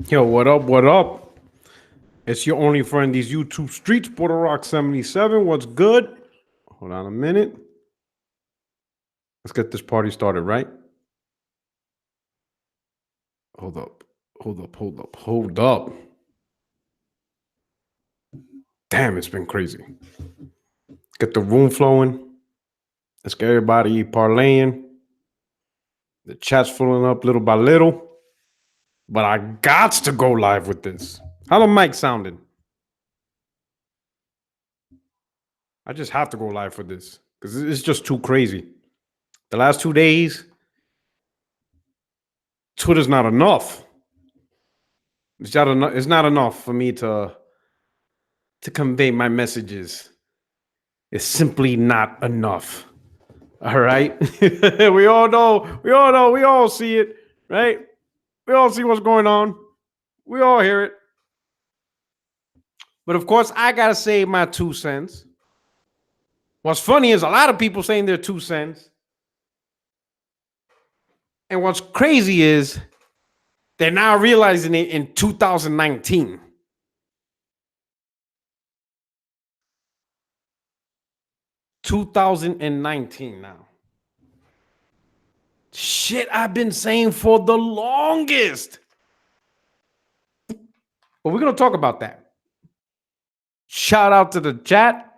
Yo, what up? What up? It's your only friend, these YouTube streets, Puertorock77. What's good? Hold on a minute. Let's get this party started, right? Hold up. Hold up. Hold up. Hold up. Damn, it's been crazy. Get the room flowing. Let's get everybody parlaying. The chat's filling up little by little. But I got to go live with this. How the mic sounding? I just have to go live for this because it's just too crazy. The last 2 days, Twitter's not enough. It's not enough for me to convey my messages. It's simply not enough. All right. We all know. We all know. We all see it, right? We all see what's going on. We all hear it. But of course, I gotta say my 2 cents. What's funny is a lot of people saying their 2 cents. And what's crazy is they're now realizing it in 2019. Now. Shit, I've been saying for the longest. But we're going to talk about that. Shout out to the chat.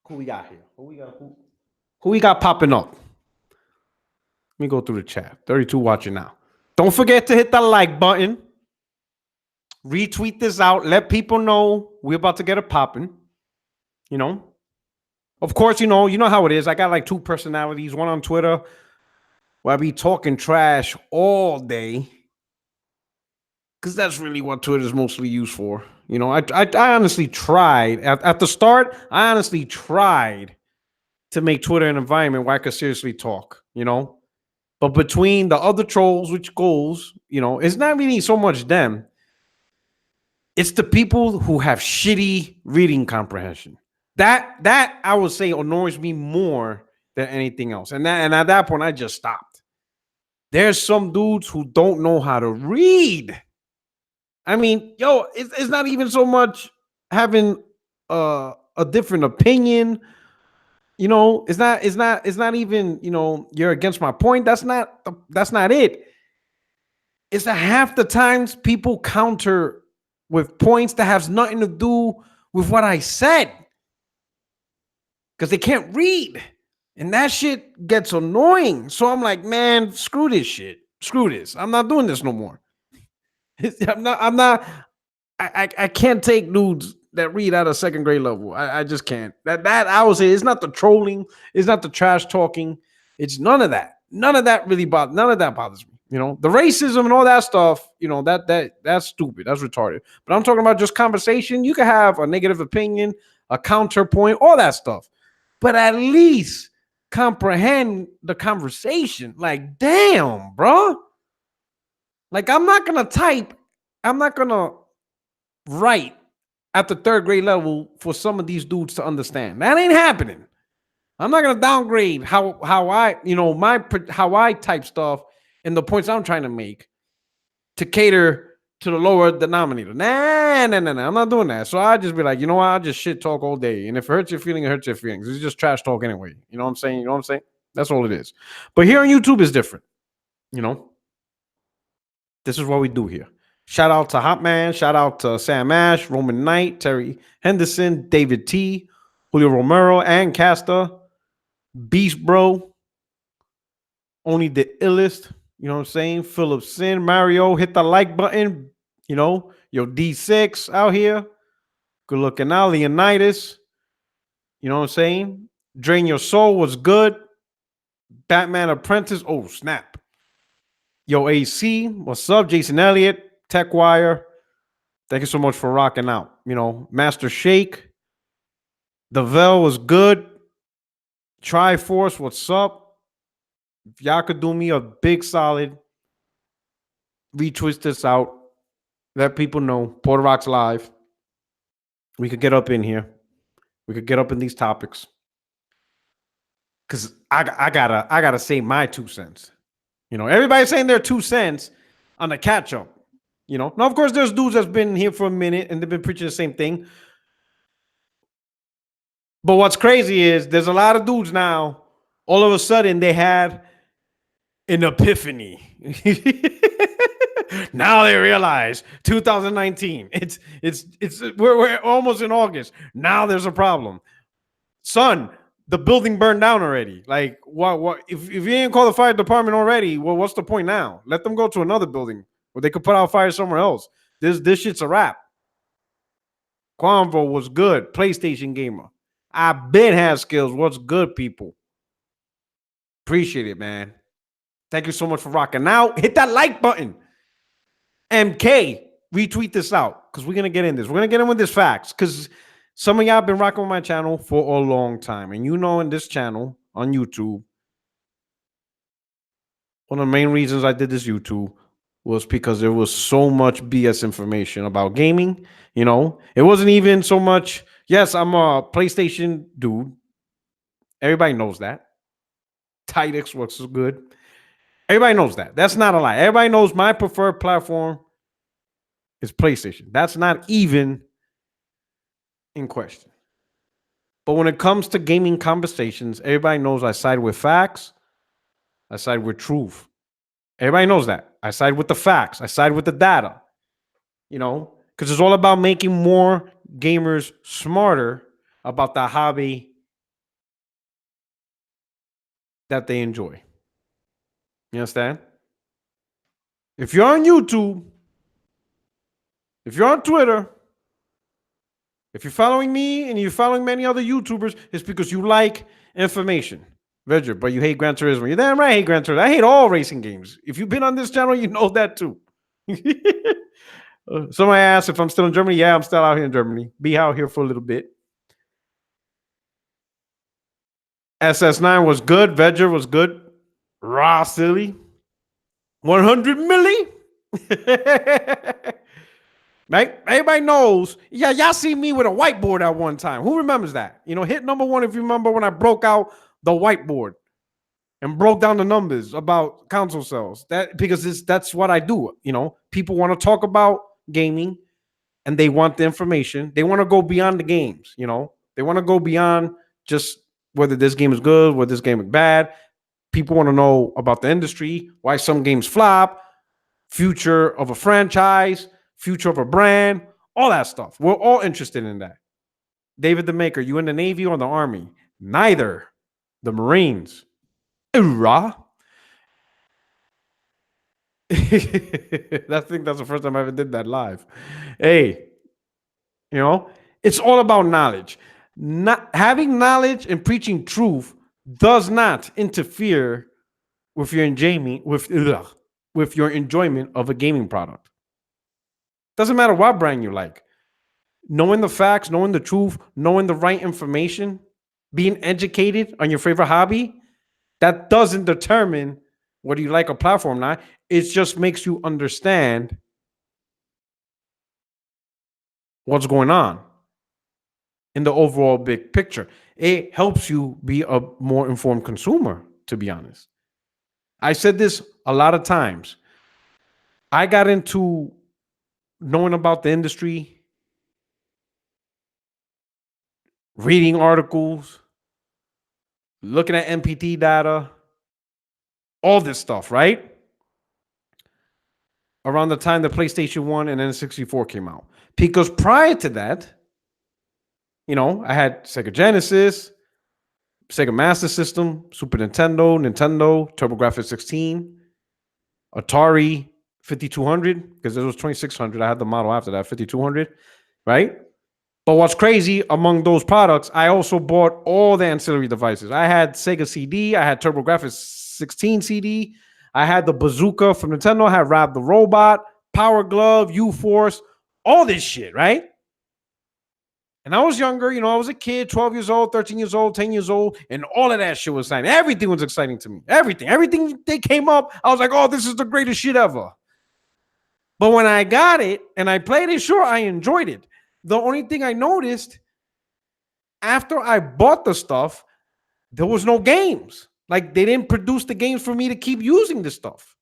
Who we got here? Who we got popping up? Let me go through the chat. 32 watching now. Don't forget to hit the like button. Retweet this out. Let people know we're about to get it popping. You know, of course, you know how it is. I got like two personalities, one on Twitter where I be talking trash all day because that's really what Twitter is mostly used for. You know, I honestly tried at the start. I honestly tried to make Twitter an environment where I could seriously talk, you know, but between the other trolls, which goes, you know, it's not really so much them. It's the people who have shitty reading comprehension. That I would say annoys me more than anything else. And at that point, I just stopped. There's some dudes who don't know how to read. I mean, yo, it's not even so much having a different opinion. You know, it's not even, you know, you're against my point. That's not it. It's that half the times people counter with points that has nothing to do with what I said. Because they can't read. And that shit gets annoying. So I'm like, man, screw this shit. Screw this. I'm not doing this no more. I can't take dudes that read at a second grade level. I just can't. That I would say it's not the trolling, it's not the trash talking. It's none of that. None of that really bothers. None of that bothers me. You know, the racism and all that stuff, you know, that's stupid. That's retarded. But I'm talking about just conversation. You can have a negative opinion, a counterpoint, all that stuff. But at least comprehend the conversation. Like, damn, bro. Like, I'm not going to write at the third grade level for some of these dudes to understand. That ain't happening. I'm not going to downgrade how I, you know, how I type stuff and the points I'm trying to make to cater to the lower denominator. Nah. I'm not doing that. So I just be like, you know what? I'll just shit talk all day. And if it hurts your feeling, it hurts your feelings. It's just trash talk anyway. You know what I'm saying? That's all it is. But here on YouTube is different. You know, this is what we do here. Shout out to Hotman. Shout out to Sam Ash, Roman Knight, Terry Henderson, David T, Julio Romero, and Casta, Beast Bro, Only the Illest. You know what I'm saying? Philip Sin, Mario, hit the like button. You know, yo, D6 out here. Good looking out. Leonidas. You know what I'm saying? Drain Your Soul was good. Batman Apprentice. Oh, snap. Yo, AC. What's up? Jason Elliott. TechWire. Thank you so much for rocking out. You know, Master Shake. The Vel was good. Triforce, what's up? If y'all could do me a big solid, retwist this out. Let people know. Porter Rocks Live. We could get up in here. We could get up in these topics. Cause I gotta say my 2 cents. Everybody's saying their 2 cents on the catch up. Now, of course, there's dudes that's been here for a minute and they've been preaching the same thing. But what's crazy is there's a lot of dudes now, all of a sudden, they had an epiphany. Now they realize 2019. We're almost in August. Now there's a problem. Son, the building burned down already. Like, what if you didn't call the fire department already, well, what's the point now? Let them go to another building where they could put out fire somewhere else. This shit's a wrap. Quanvo was good. PlayStation gamer. I been had skills. What's good, people? Appreciate it, man. Thank you so much for rocking out. Hit that like button. MK, retweet this out because we're going to get in this. We're going to get in with this facts because some of y'all been rocking with my channel for a long time. And in this channel on YouTube, one of the main reasons I did this YouTube was because there was so much BS information about gaming. It wasn't even so much, yes, I'm a PlayStation dude. Everybody knows that. Tight Xbox is good. Everybody knows that. That's not a lie. Everybody knows my preferred platform is PlayStation. That's not even in question. But when it comes to gaming conversations, everybody knows I side with facts. I side with truth. Everybody knows that. I side with the facts. I side with the data. Because it's all about making more gamers smarter about the hobby that they enjoy. You understand? If you're on YouTube, if you're on Twitter, if you're following me and you're following many other YouTubers, it's because you like information. Vedger, but you hate Gran Turismo. You're damn right I hate Gran Turismo. I hate all racing games. If you've been on this channel, you know that too. Somebody asked if I'm still in Germany. Yeah, I'm still out here in Germany. Be out here for a little bit. SS9 was good. Vedger was good. Raw silly. 100 milli. Right? Everybody knows. Yeah, y'all see me with a whiteboard at one time. Who remembers that? Hit number 1 if you remember when I broke out the whiteboard and broke down the numbers about console sales. Because that's what I do. People want to talk about gaming and they want the information. They want to go beyond the games. They want to go beyond just whether this game is good, whether this game is bad. People want to know about the industry, why some games flop, future of a franchise, future of a brand, all that stuff. We're all interested in that. David the Maker, you in the Navy or the Army? Neither. The Marines. Hoorah. I think that's the first time I ever did that live. Hey, it's all about knowledge. Not having knowledge and preaching truth does not interfere with your enjoyment of a gaming product. Doesn't matter what brand you like. Knowing the facts, knowing the truth, knowing the right information, being educated on your favorite hobby, that doesn't determine whether you like a platform or not. It just makes you understand what's going on in the overall big picture. It helps you be a more informed consumer, to be honest. I said this a lot of times. I got into knowing about the industry, reading articles, looking at MPT data, all this stuff, right? Around the time the PlayStation 1 and N64 came out. Because prior to that, I had Sega Genesis, Sega Master System, Super Nintendo, TurboGrafx-16, Atari 5200, because there was 2600. I had the model after that, 5200, right? But what's crazy, among those products, I also bought all the ancillary devices. I had Sega CD, I had TurboGrafx-16 CD, I had the Bazooka from Nintendo, I had Rab the Robot, Power Glove, U-Force, all this shit, right? And I was younger, I was a kid, 12 years old, 13 years old, 10 years old, and all of that shit was exciting. Everything was exciting to me. Everything they came up, I was like, oh, this is the greatest shit ever. But when I got it and I played it, sure, I enjoyed it. The only thing I noticed after I bought the stuff, there was no games. Like they didn't produce the games for me to keep using this stuff.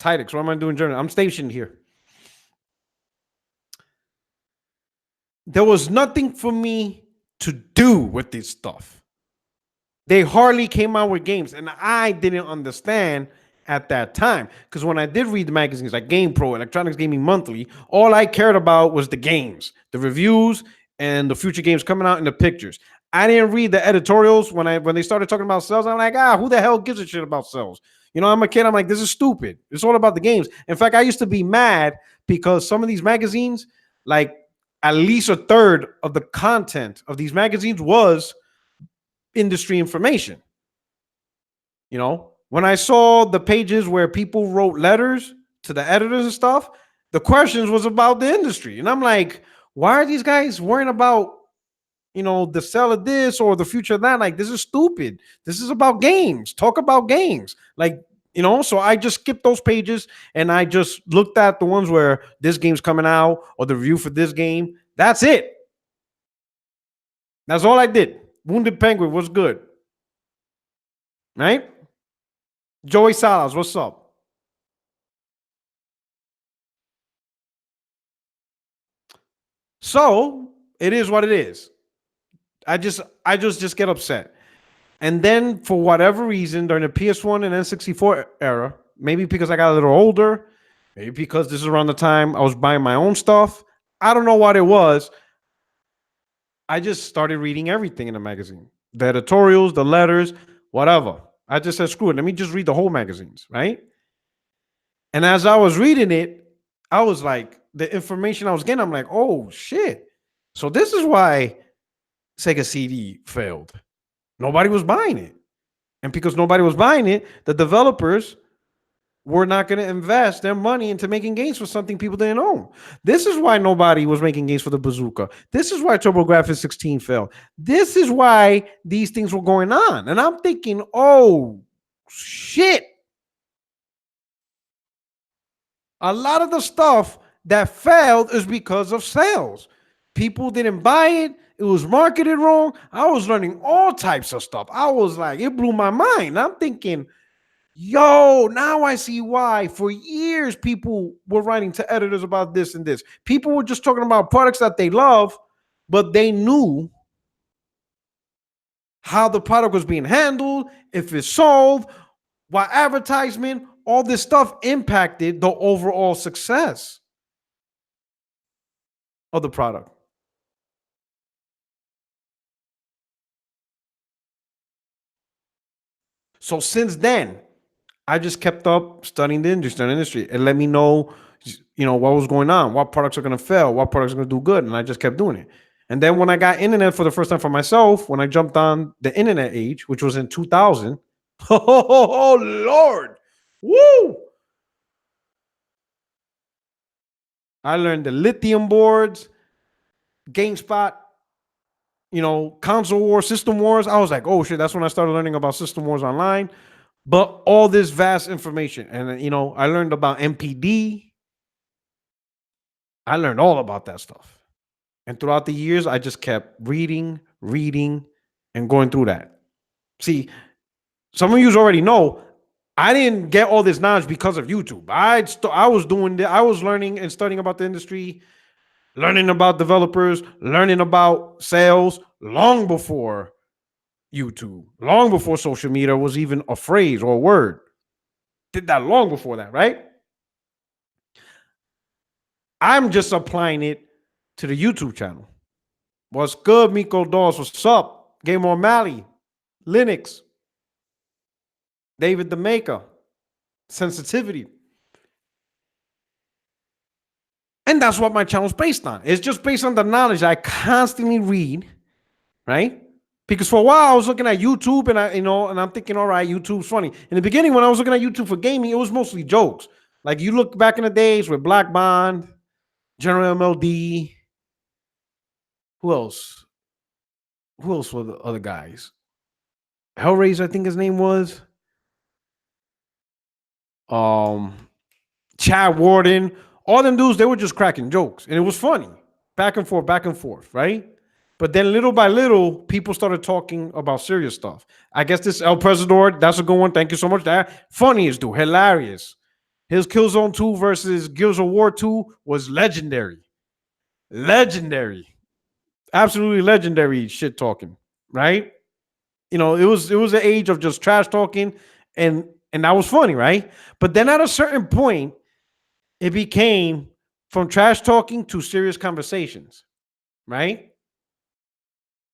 Tidix, what am I doing, Germany? I'm stationed here. There was nothing for me to do with this stuff. They hardly came out with games, and I didn't understand at that time, because when I did read the magazines like Game Pro, Electronics Gaming Monthly, all I cared about was the games, the reviews, and the future games coming out in the pictures. I didn't read the editorials when they started talking about sales. I'm like, who the hell gives a shit about sales? You know, I'm a kid. I'm like, this is stupid. It's all about the games. In fact, I used to be mad because some of these magazines, like at least a third of the content of these magazines was industry information. You know, when I saw the pages where people wrote letters to the editors and stuff, the questions was about the industry. And I'm like, why are these guys worrying about, the sell of this or the future of that? Like, this is stupid. This is about games. Talk about games. Like, so I just skipped those pages and I just looked at the ones where this game's coming out or the review for this game. That's it. That's all I did. Wounded Penguin was good. Right? Joey Salas, what's up? So it is what it is. I just get upset. And then for whatever reason, during the PS1 and N64 era, maybe because I got a little older, maybe because this is around the time I was buying my own stuff. I don't know what it was. I just started reading everything in the magazine. The editorials, the letters, whatever. I just said, screw it. Let me just read the whole magazines, right? And as I was reading it, I was like, the information I was getting, I'm like, oh shit. So this is why Sega CD failed. Nobody was buying it. And because nobody was buying it, the developers were not going to invest their money into making games for something people didn't own. This is why nobody was making games for the Bazooka. This is why TurboGrafx 16 failed. This is why these things were going on. And I'm thinking, oh, shit. A lot of the stuff that failed is because of sales. People didn't buy it. It was marketed wrong. I was learning all types of stuff. I was like, it blew my mind. I'm thinking, yo, now I see why for years people were writing to editors about this and this. People were just talking about products that they love, but they knew how the product was being handled, if it sold, what advertisement, all this stuff impacted the overall success of the product. So since then, I just kept up studying the industry. It let me know, what was going on, what products are going to fail, what products are going to do good. And I just kept doing it. And then when I got internet for the first time for myself, when I jumped on the internet age, which was in 2000, oh, Lord, woo! I learned the lithium boards, GameSpot, console wars, system wars. I was like, oh shit, that's when I started learning about system wars online. But all this vast information. And, I learned about MPD. I learned all about that stuff. And throughout the years, I just kept reading, and going through that. See, some of you already know I didn't get all this knowledge because of YouTube. I was doing I was learning and studying about the industry, learning about developers, learning about sales long before YouTube, long before social media was even a phrase or a word. Did that long before that, right? I'm just applying it to the YouTube channel. What's good, Miko Dawes? What's up? Game O'Malley, Linux, David the Maker, Sensitivity. And that's what my channel is based on. It's just based on the knowledge I constantly read, right? Because for a while I was looking at YouTube and I'm thinking, all right, YouTube's funny. In the beginning, when I was looking at YouTube for gaming, it was mostly jokes. Like you look back in the days with Black Bond, General MLD. Who else? Who else were the other guys? Hellraiser, I think his name was. Chad Warden, all them dudes, they were just cracking jokes, and it was funny. Back and forth, right? But then little by little, people started talking about serious stuff. I guess this El Presidor, that's a good one. Thank you so much. That funniest dude, hilarious. His Killzone 2 versus Gears of War 2 was legendary. Legendary. Absolutely legendary shit talking, right? It was an age of just trash talking, and that was funny, right? But then at a certain point, it became from trash talking to serious conversations, right?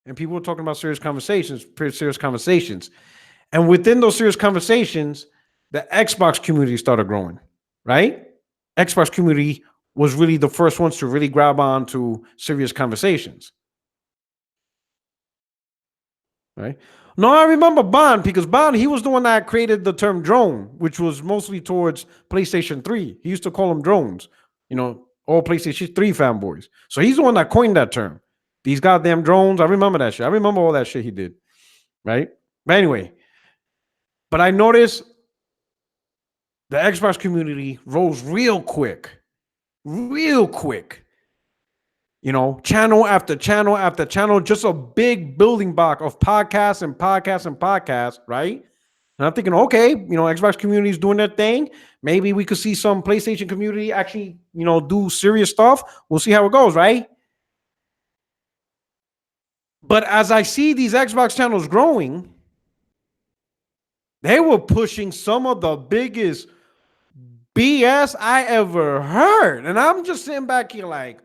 And people were talking about serious conversations, pretty serious conversations. And within those serious conversations, the Xbox community started growing, right? Xbox community was really the first ones to really grab on to serious conversations, right? No, I remember Bond because Bond, he was the one that created the term drone, which was mostly towards PlayStation 3. He used to call them drones, all PlayStation 3 fanboys. So he's the one that coined that term. These goddamn drones. I remember that shit. I remember all that shit he did, right? But anyway, but I noticed the Xbox community rose real quick, real quick. Channel after channel after channel, just a big building block of podcasts and podcasts and podcasts, right? And I'm thinking, okay, Xbox community is doing their thing. Maybe we could see some PlayStation community actually, do serious stuff. We'll see how it goes, right? But as I see these Xbox channels growing, they were pushing some of the biggest BS I ever heard. And I'm just sitting back here like,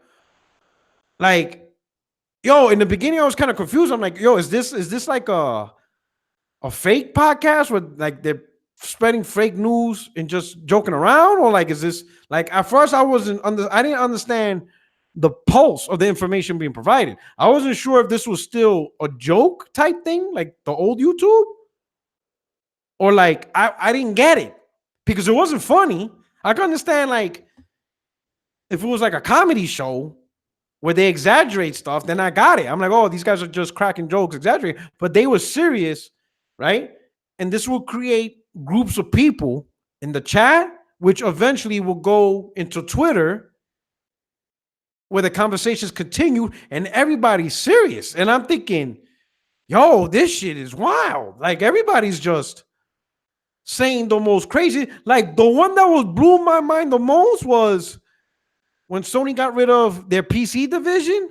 yo, in the beginning, I was kind of confused. I'm like, yo, is this like a fake podcast where like they're spreading fake news and just joking around? Or like, is this like at first I didn't understand the pulse of the information being provided. I wasn't sure if this was still a joke type thing, like the old YouTube, or like I didn't get it because it wasn't funny. I can understand like if it was like a comedy show where they exaggerate stuff, then I got it. I'm like, oh, these guys are just cracking jokes, exaggerating. But they were serious, right? And this will create groups of people in the chat, which eventually will go into Twitter, where the conversations continue and everybody's serious. And I'm thinking, yo, this shit is wild. Like everybody's just saying the most crazy. Like the one that was blew my mind the most was when Sony got rid of their PC division.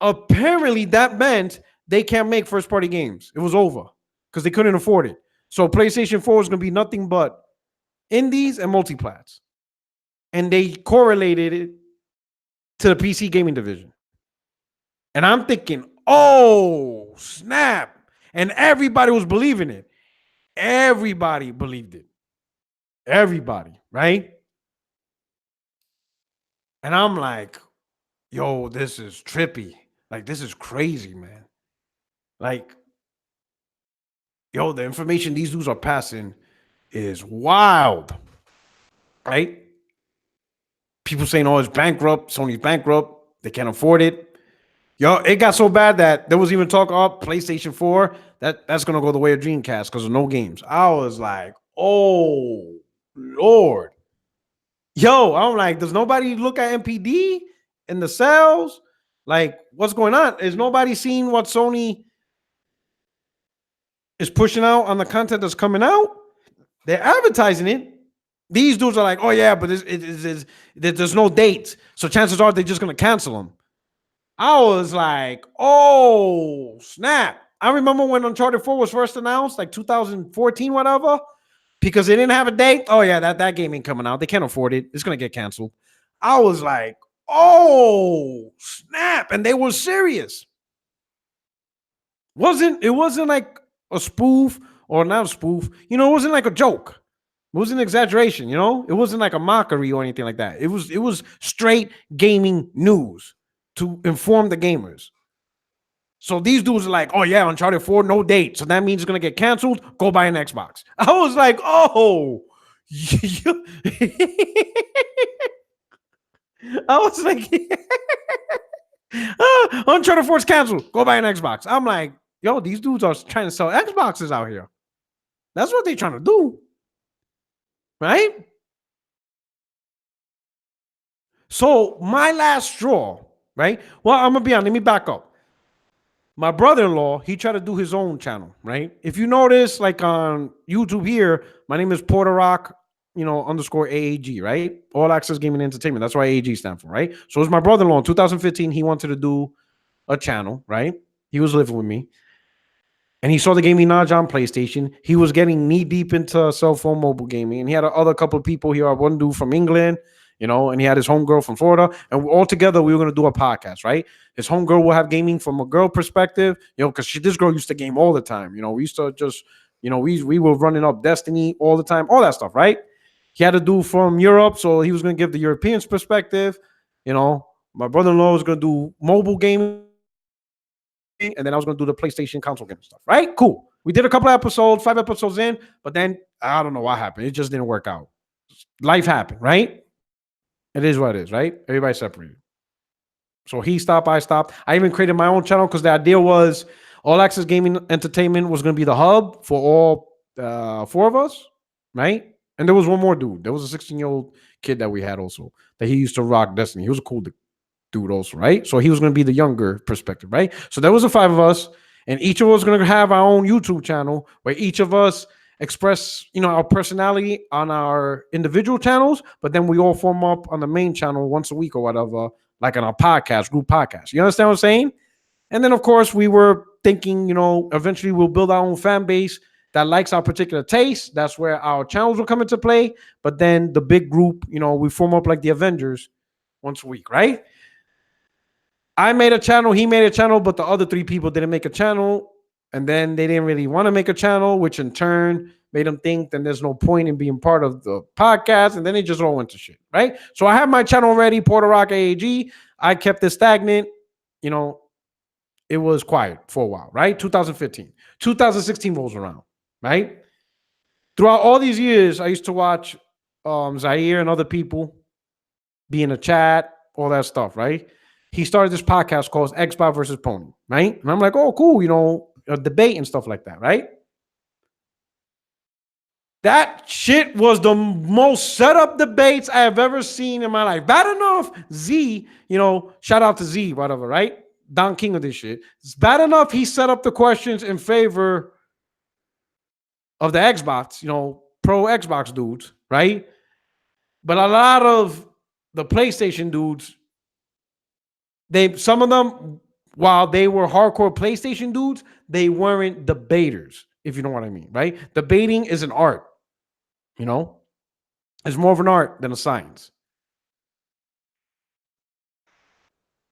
Apparently that meant they can't make first party games. It was over because they couldn't afford it. So PlayStation 4 is going to be nothing but indies and multiplats. And they correlated it to the PC gaming division. And I'm thinking, oh, snap. And everybody was believing it. Everybody believed it. Everybody, right? And I'm like, yo, this is trippy. Like, this is crazy, man. Like, yo, the information these dudes are passing is wild, right? People saying, oh, it's bankrupt. Sony's bankrupt. They can't afford it. Yo, it got so bad that there was even talk of PlayStation 4. That's going to go the way of Dreamcast because of no games. I was like, oh, Lord. Yo, I'm like, does nobody look at MPD and the sales? Like, what's going on? Is nobody seeing what Sony is pushing out on the content that's coming out? They're advertising it. These dudes are like, oh, yeah, but there's no dates. So chances are they're just going to cancel them. I was like, oh, snap. I remember when Uncharted 4 was first announced, like 2014, whatever, because they didn't have a date. Oh, yeah, that game ain't coming out. They can't afford it. It's going to get canceled. I was like, oh, snap. And they were serious. It wasn't like a spoof or not a spoof. It wasn't like a joke. It was an exaggeration, It wasn't like a mockery or anything like that. It was straight gaming news to inform the gamers. So these dudes are like, oh yeah, Uncharted 4, no date. So that means it's going to get canceled. Go buy an Xbox. I was like, oh. I was like, Uncharted 4 is canceled. Go buy an Xbox. I'm like, yo, these dudes are trying to sell Xboxes out here. That's what they're trying to do. Right? So my last straw, right? Well, I'm going to be honest. Let me back up. My brother-in-law, he tried to do his own channel, right? If you notice, like on YouTube here, my name is Puertorock, underscore AAG, right? All Access Gaming Entertainment. That's why AAG stand for, right? So it was my brother-in-law in 2015. He wanted to do a channel, right? He was living with me. And he saw the gaming knowledge on PlayStation. He was getting knee deep into cell phone mobile gaming. And he had other couple of people. He had one dude from England, and he had his homegirl from Florida. And all together, we were going to do a podcast, right? His homegirl will have gaming from a girl perspective, because this girl used to game all the time. We used to just, we were running up Destiny all the time, all that stuff, right? He had a dude from Europe, so he was going to give the Europeans perspective. My brother-in-law was going to do mobile gaming, and then I was going to do the PlayStation console game stuff, right? Cool. We did a couple of episodes, 5 episodes in, but then I don't know what happened. It just didn't work out. Life happened, right? It is what it is, right? Everybody separated. So he stopped, I stopped. I even created my own channel because the idea was All Access Gaming Entertainment was going to be the hub for all 4 of us, right? And there was one more dude. There was a 16-year-old kid that we had also that he used to rock Destiny. He was a cool dude also, right? So he was going to be the younger perspective, right? So there was the 5 of us, and each of us was going to have our own YouTube channel where each of us express, our personality on our individual channels, but then we all form up on the main channel once a week or whatever, like on our podcast, group podcast. You understand what I'm saying? And then, of course, we were thinking, eventually we'll build our own fan base that likes our particular taste. That's where our channels will come into play. But then the big group, we form up like the Avengers once a week, right? I made a channel, he made a channel, but the other 3 people didn't make a channel. And then they didn't really want to make a channel, which in turn made them think that there's no point in being part of the podcast. And then they just all went to shit, right? So I have my channel ready, Puertorock AAG. I kept it stagnant. It was quiet for a while, right? 2015. 2016 rolls around, right? Throughout all these years, I used to watch Zaire and other people be in a chat, all that stuff, right? He started this podcast called Xbox versus Pony, right? And I'm like, oh, cool, a debate and stuff like that, right? That shit was the most set up debates I have ever seen in my life. Bad enough, Z, shout out to Z, whatever, right? Don King of this shit. It's bad enough he set up the questions in favor of the Xbox, pro Xbox dudes, right? But a lot of the PlayStation dudes, some of them, while they were hardcore PlayStation dudes, they weren't debaters, if you know what I mean, right? Debating is an art, It's more of an art than a science.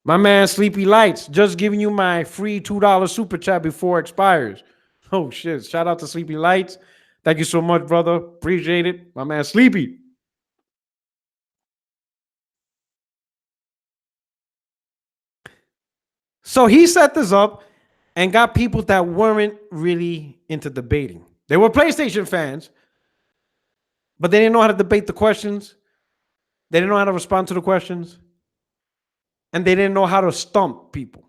My man Sleepy Lights, just giving you my free $2 super chat before it expires. Oh shit, shout out to Sleepy Lights. Thank you so much, brother. Appreciate it. My man Sleepy. So he set this up and got people that weren't really into debating. They were PlayStation fans, but they didn't know how to debate the questions. They didn't know how to respond to the questions. And they didn't know how to stump people.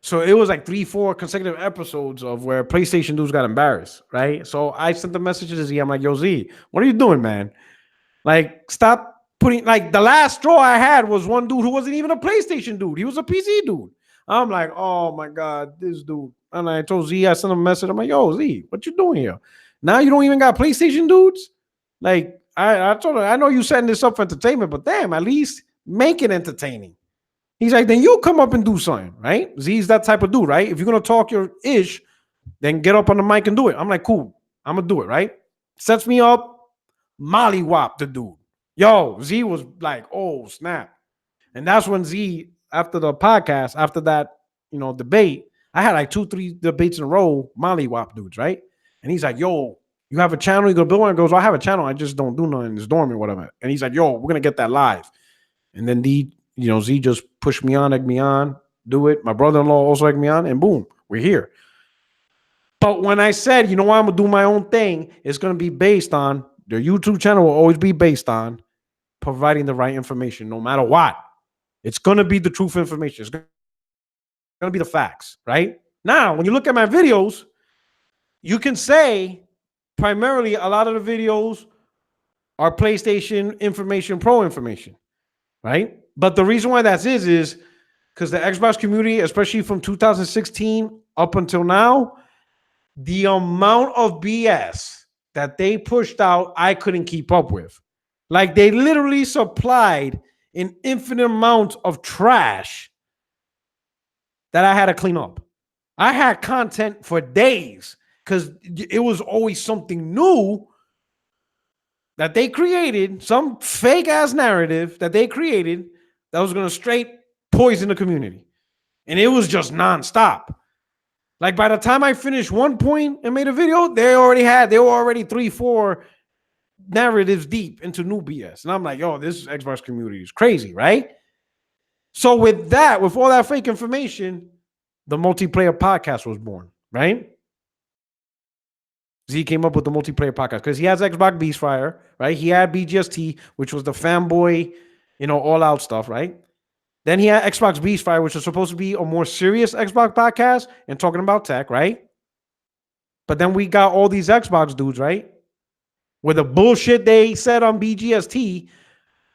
So it was like 3-4 consecutive episodes of where PlayStation dudes got embarrassed, right? So I sent the message to Z. I'm like, yo, Z, what are you doing, man? Like, stop putting, like, the last straw I had was one dude who wasn't even a PlayStation dude. He was a PC dude. I'm like, oh my God, this dude. And I told Z, I sent him a message. I'm like, yo, Z, what you doing here? Now you don't even got PlayStation dudes? Like, I told her, I know you setting this up for entertainment, but damn, at least make it entertaining. He's like, then you come up and do something, right? Z's that type of dude, right? If you're going to talk your ish, then get up on the mic and do it. I'm like, cool. I'm going to do it, right? Sets me up, mollywop the dude. Yo, Z was like, oh, snap. And that's when Z, after the podcast, after that, debate, I had like 2-3 debates in a row, mollywop dudes, right? And he's like, yo, you have a channel? You go build one? He goes, well, I have a channel. I just don't do nothing. It's dormant, whatever. And he's like, yo, we're going to get that live. And then Z just pushed me on, egged me on, do it. My brother-in-law also egged me on, and boom, we're here. But when I said, I'm going to do my own thing, it's going to be based on, the YouTube channel will always be based on providing the right information, no matter what. It's going to be the truth information. It's going to be the facts, right? Now, when you look at my videos, you can say primarily a lot of the videos are PlayStation information, pro information, right? But the reason why that is because the Xbox community, especially from 2016 up until now, the amount of BS that they pushed out, I couldn't keep up with. Like they literally supplied an infinite amount of trash that I had to clean up. I had content for days because it was always something new that they created, some fake ass narrative that they created that was going to straight poison the community. And it was just nonstop. Like by the time I finished one point and made a video, they were already 3-4 narratives deep into new BS. And I'm like, yo, this Xbox community is crazy, right? So with all that fake information, the multiplayer podcast was born, right? Z came up with the multiplayer podcast because he has Xbox Beastfire, right? He had BGST, which was the fanboy, all out stuff, right? Then he had Xbox Beastfire, which was supposed to be a more serious Xbox podcast and talking about tech, right? But then we got all these Xbox dudes, right? With the bullshit they said on BGST,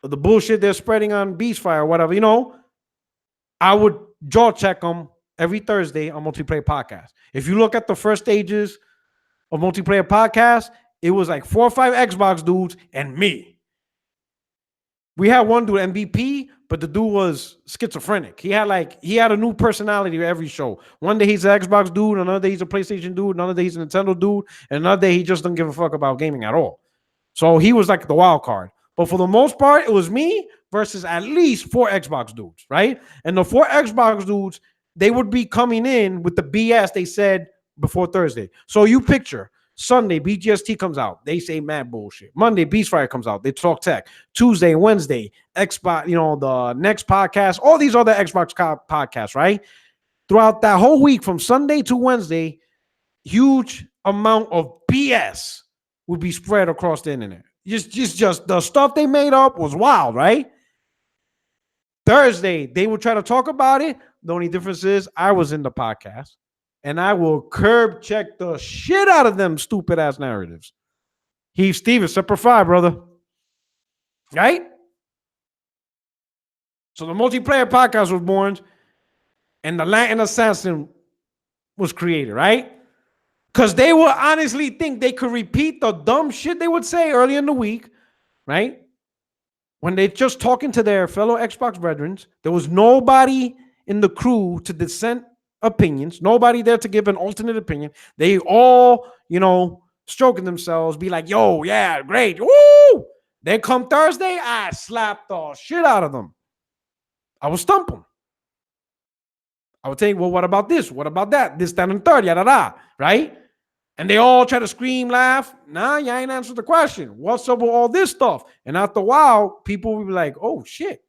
or the bullshit they're spreading on Beastfire, whatever, I would jaw check them every Thursday on Multiplayer Podcast. If you look at the first stages of Multiplayer Podcast, it was like 4 or 5 Xbox dudes and me. We had one dude, MVP, but the dude was schizophrenic. He had a new personality every show. One day he's an Xbox dude, another day he's a PlayStation dude, another day he's a Nintendo dude, and another day he just doesn't give a fuck about gaming at all. So he was like the wild card. But for the most part, it was me versus at least 4 Xbox dudes, right? And the 4 Xbox dudes, they would be coming in with the BS they said before Thursday. So you picture Sunday, BGST comes out. They say mad bullshit. Monday, Beastfire comes out. They talk tech. Tuesday, Wednesday, Xbox, the next podcast, all these other Xbox podcasts, right? Throughout that whole week from Sunday to Wednesday, huge amount of BS would be spread across the internet. Just the stuff they made up was wild, right? Thursday, they would try to talk about it. The only difference is I was in the podcast. And I will curb check the shit out of them stupid ass narratives. Heath Stevens, Semper Fi, brother. Right? So the multiplayer podcast was born and the Latin Assassin was created, right? Because they would honestly think they could repeat the dumb shit they would say early in the week, right? When they're just talking to their fellow Xbox brethren, there was nobody in the crew to dissent opinions, nobody there to give an alternate opinion. They all, stroking themselves, be like, yo, yeah, great. Woo! They come Thursday, I slap the shit out of them. I would stump them. I would think, well, what about this? What about that? This, that, and third, yada, yada, right? And they all try to scream, laugh. Nah, you ain't answered the question. What's up with all this stuff? And after a while, people will be like, oh, shit.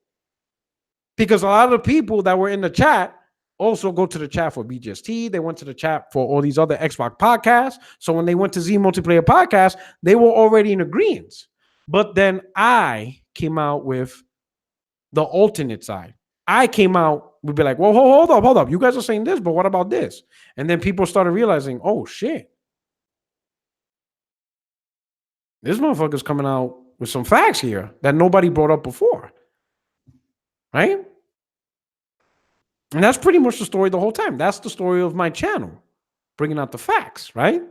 Because a lot of the people that were in the chat also go to the chat for BGST. They went to the chat for all these other Xbox podcasts. So when they went to Z Multiplayer Podcast, they were already in agreement. But then I came out with the alternate side. I came out, would be like, well, hold up. You guys are saying this, but what about this? And then people started realizing, oh, shit. This motherfucker's coming out with some facts here that nobody brought up before. Right? And that's pretty much the story the whole time. That's the story of my channel, bringing out the facts, right?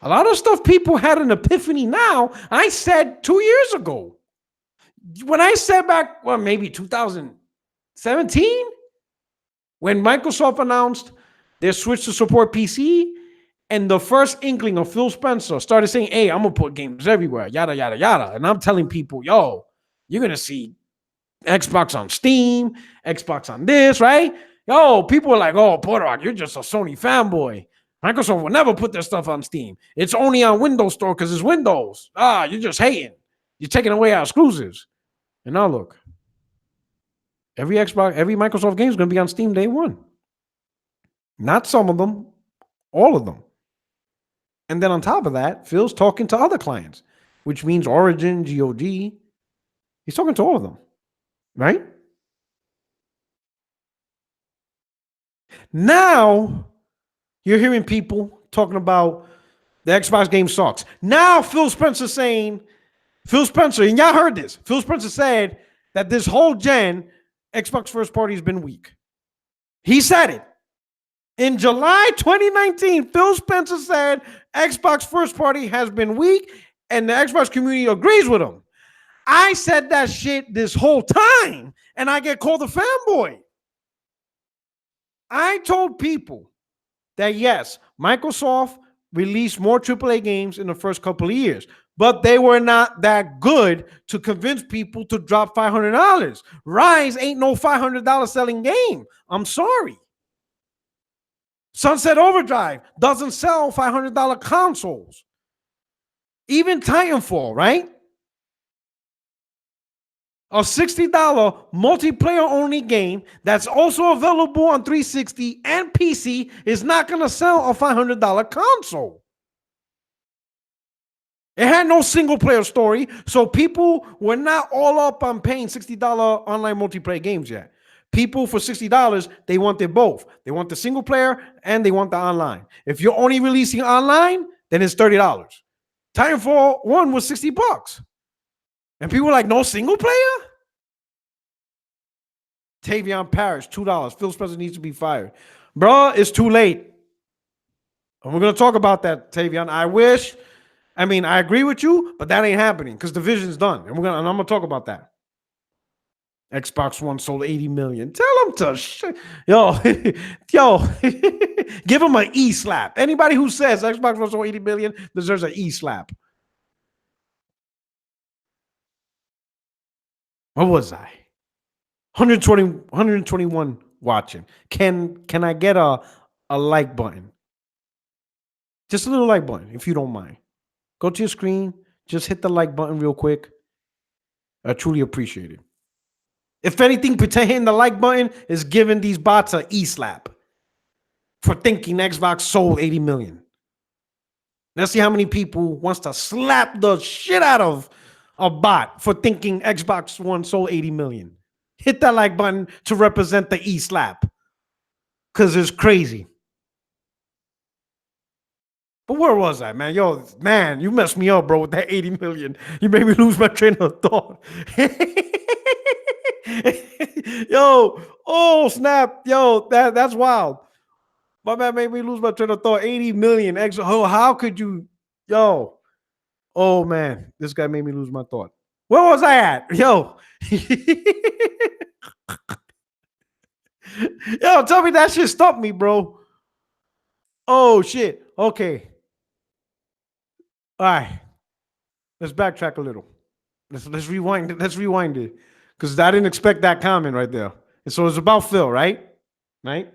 A lot of stuff people had an epiphany now, I said 2 years ago. When I said back, well, maybe 2017, when Microsoft announced their switch to support PC, and the first inkling of Phil Spencer started saying, hey, I'm going to put games everywhere, yada, yada, yada. And I'm telling people, yo, you're going to see Xbox on Steam, Xbox on this, right? Yo, people are like, oh, Puertorock, you're just a Sony fanboy. Microsoft will never put their stuff on Steam. It's only on Windows Store because it's Windows. You're just hating. You're taking away our exclusives. And now look, every Microsoft game is going to be on Steam day one. Not some of them, all of them. And then on top of that, Phil's talking to other clients, which means Origin, GOG. He's talking to all of them. Right? Now, you're hearing people talking about the Xbox game sucks. Now, Phil Spencer, and y'all heard this. Phil Spencer said that this whole gen Xbox first party has been weak. He said it. In July 2019, Phil Spencer said Xbox first party has been weak, and the Xbox community agrees with him. I said that shit this whole time, and I get called a fanboy. I told people that yes, Microsoft released more AAA games in the first couple of years, but they were not that good to convince people to drop $500. Rise ain't no $500 selling game. I'm sorry. Sunset Overdrive doesn't sell $500 consoles. Even Titanfall, right? A $60 multiplayer only game that's also available on 360 and PC is not going to sell a $500 console. It had no single player story, so people were not all up on paying $60 online multiplayer games yet. People for $60, they wanted both. They want the single player and they want the online. If you're only releasing online, then it's $30. Titanfall 1 was $60. And people were like, no single player? Tavion Parrish, $2. Phil Spencer needs to be fired. Bro, it's too late. And we're going to talk about that, Tavion. I agree with you, but that ain't happening because the vision's done. And I'm going to talk about that. Xbox One sold 80 million. Tell them to give them an E slap. Anybody who says Xbox One sold 80 million deserves an E slap. What was I? 121 watching. Can I get a like button? Just a little like button, if you don't mind. Go to your screen. Just hit the like button real quick. I truly appreciate it. If anything, pretend hitting the like button is giving these bots an E-slap for thinking Xbox sold 80 million. Let's see how many people wants to slap the shit out of a bot for thinking Xbox One sold 80 million. Hit that like button to represent the E-slap. Because it's crazy. But where was I, man? Yo, man, you messed me up, bro, with that 80 million. You made me lose my train of thought. Yo, oh, snap. Yo, that's wild. My man made me lose my train of thought. 80 million extra. Oh, how could you? Yo. Oh, man. This guy made me lose my thought. Where was I at? Yo. Yo, tell me that shit stopped me, bro. Oh, shit. Okay. All right. Let's backtrack a little. Let's rewind it. Let's rewind it. Because I didn't expect that comment right there. And so it's about Phil, right? Right?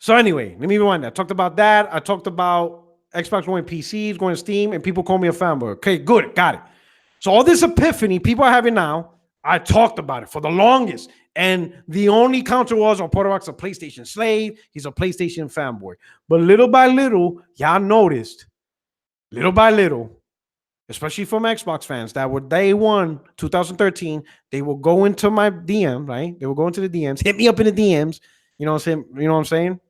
So anyway, let me rewind that. I talked about that. I talked about Xbox One PCs, going to Steam, and people call me a fanboy. Okay, good. Got it. So all this epiphany people are having now, I talked about it for the longest. And the only counter was, Puertorock's a PlayStation slave. He's a PlayStation fanboy. But little by little, y'all noticed, little by little, especially from Xbox fans that were day one, 2013, they will go into my DM, right? They will go into the DMs, hit me up in the DMs. You know what I'm saying? You know what I'm saying?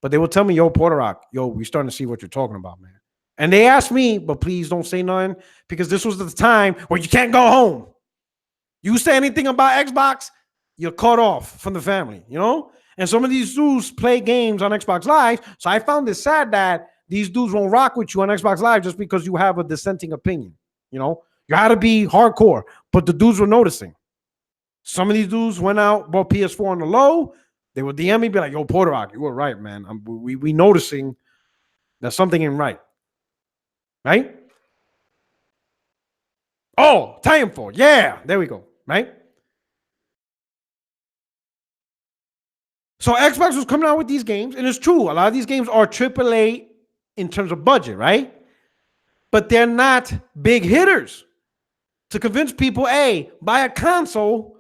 But they will tell me, yo, Puertorock, yo, we're starting to see what you're talking about, man. And they asked me, but please don't say nothing because this was the time where you can't go home. You say anything about Xbox, you're cut off from the family, you know? And some of these dudes play games on Xbox Live. So I found it sad that these dudes won't rock with you on Xbox Live just because you have a dissenting opinion. You know, you got to be hardcore, but the dudes were noticing. Some of these dudes went out, bought PS4 on the low. They would DM me, be like, yo, Puertorock, you were right, man. We noticing that something ain't right. Right? Oh, Titanfall. Yeah, there we go. Right? So Xbox was coming out with these games, and it's true. A lot of these games are AAA in terms of budget, right? But they're not big hitters. To convince people, hey, buy a console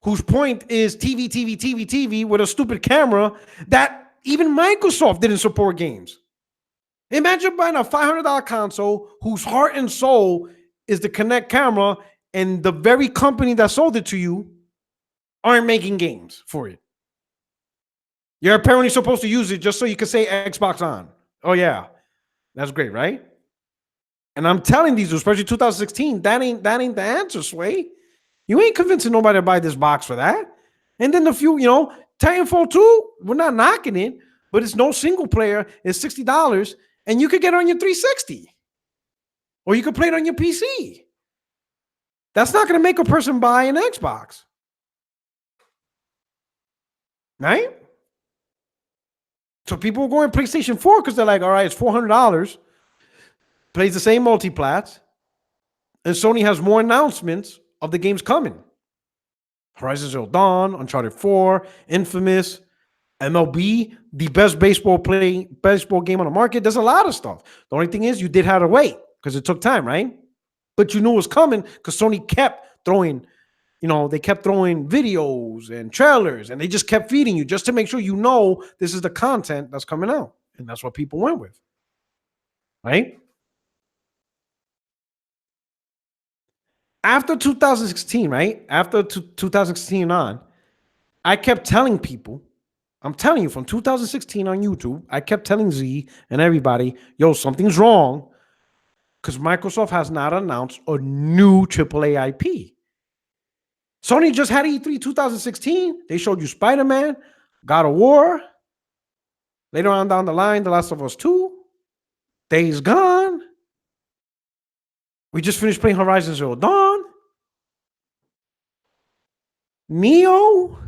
whose point is TV with a stupid camera that even Microsoft didn't support games. Imagine buying a $500 console whose heart and soul is the Kinect camera, and the very company that sold it to you aren't making games for it. You're apparently supposed to use it just so you can say Xbox on. Oh, yeah. That's great, right? And I'm telling these, especially 2016, that ain't the answer, Sway. You ain't convincing nobody to buy this box for that. And then the few, Titanfall 2, we're not knocking it, but it's no single player. It's $60, and you could get it on your 360. Or you could play it on your PC. That's not going to make a person buy an Xbox. Right? So people are going PlayStation 4 because they're like, all right, it's $400. Plays the same multiplats. And Sony has more announcements of the games coming. Horizon Zero Dawn, Uncharted 4, Infamous, MLB, the best baseball game on the market. There's a lot of stuff. The only thing is you did have to wait because it took time, right? But you knew it was coming because Sony kept throwing, they kept throwing videos and trailers, and they just kept feeding you just to make sure this is the content that's coming out. And that's what people went with. Right? After 2016, right? After 2016 on, I kept telling people, I'm telling you, from 2016 on YouTube, I kept telling Z and everybody, yo, something's wrong because Microsoft has not announced a new AAA IP. Sony just had E3 2016. They showed you Spider-Man, God of War. Later on down the line, The Last of Us 2, Days Gone. We just finished playing Horizon Zero Dawn. Neo.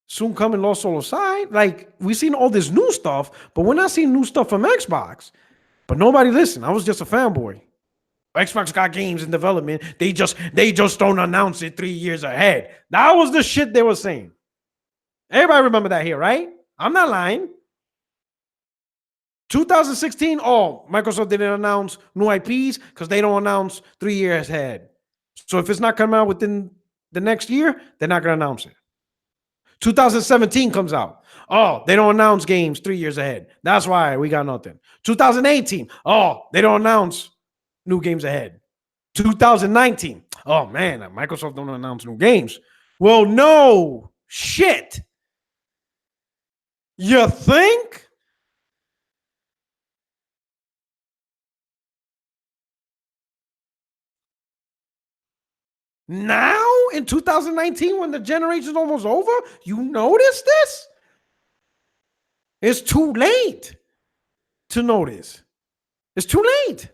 Soon coming Lost Soul Aside. Like, we've seen all this new stuff, but we're not seeing new stuff from Xbox. But nobody listened. I was just a fanboy. Xbox got games in development. They just don't announce it 3 years ahead. That was the shit they were saying. Everybody remember that here, right? I'm not lying. 2016, Microsoft didn't announce new IPs because they don't announce 3 years ahead. So if it's not coming out within the next year, they're not going to announce it. 2017 comes out. They don't announce games 3 years ahead. That's why we got nothing. 2018, they don't announce new games ahead. 2019, Microsoft don't announce new games. Well, no shit. You think? Now in 2019, when the generation's almost over, you notice this? It's too late to notice. It's too late.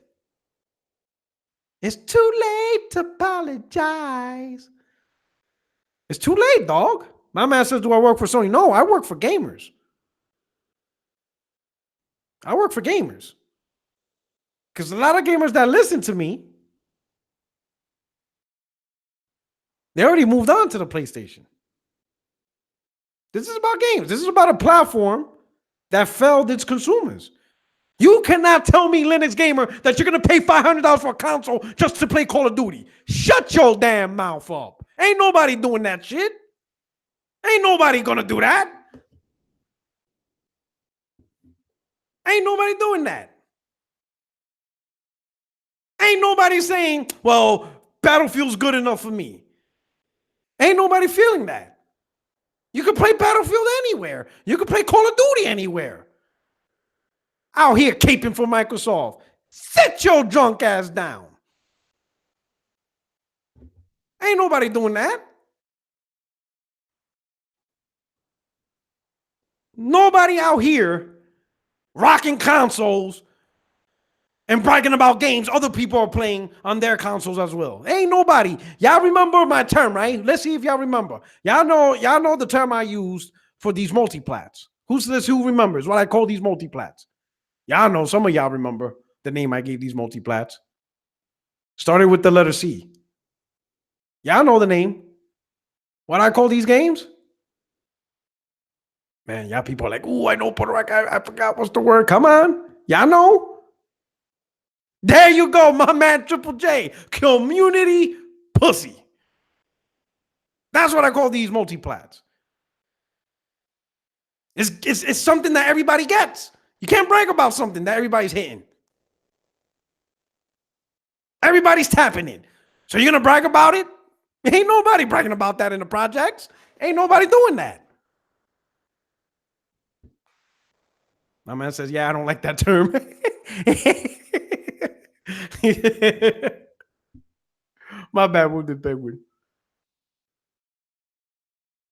It's too late to apologize. It's too late, dog. My man says, do I work for Sony? No, I work for gamers. I work for gamers. Because a lot of gamers that listen to me, they already moved on to the PlayStation. This is about games. This is about a platform that failed its consumers. You cannot tell me, Linux Gamer, that you're going to pay $500 for a console just to play Call of Duty. Shut your damn mouth up. Ain't nobody doing that shit. Ain't nobody going to do that. Ain't nobody doing that. Ain't nobody saying, well, Battlefield's good enough for me. Ain't nobody feeling that. You can play Battlefield anywhere. You can play Call of Duty anywhere. Out here caping for Microsoft. Sit your drunk ass down. Ain't nobody doing that. Nobody out here rocking consoles and bragging about games other people are playing on their consoles as well. Ain't nobody. Y'all remember my term, right? Let's see if y'all remember. Y'all know the term I used for these multiplats. Who remembers what I call these multiplats? Y'all know, some of y'all remember the name I gave these multiplats. Started with the letter C. Y'all know the name. What I call these games? Man, y'all people are like, ooh, I know Puertorock. I forgot what's the word. Come on. Y'all know. There you go, my man, Triple J. Community pussy. That's what I call these multiplats. It's something that everybody gets. You can't brag about something that everybody's hitting. Everybody's tapping it. So you're going to brag about it? Ain't nobody bragging about that in the projects. Ain't nobody doing that. My man says, yeah, I don't like that term. My bad, Wounded Penguin.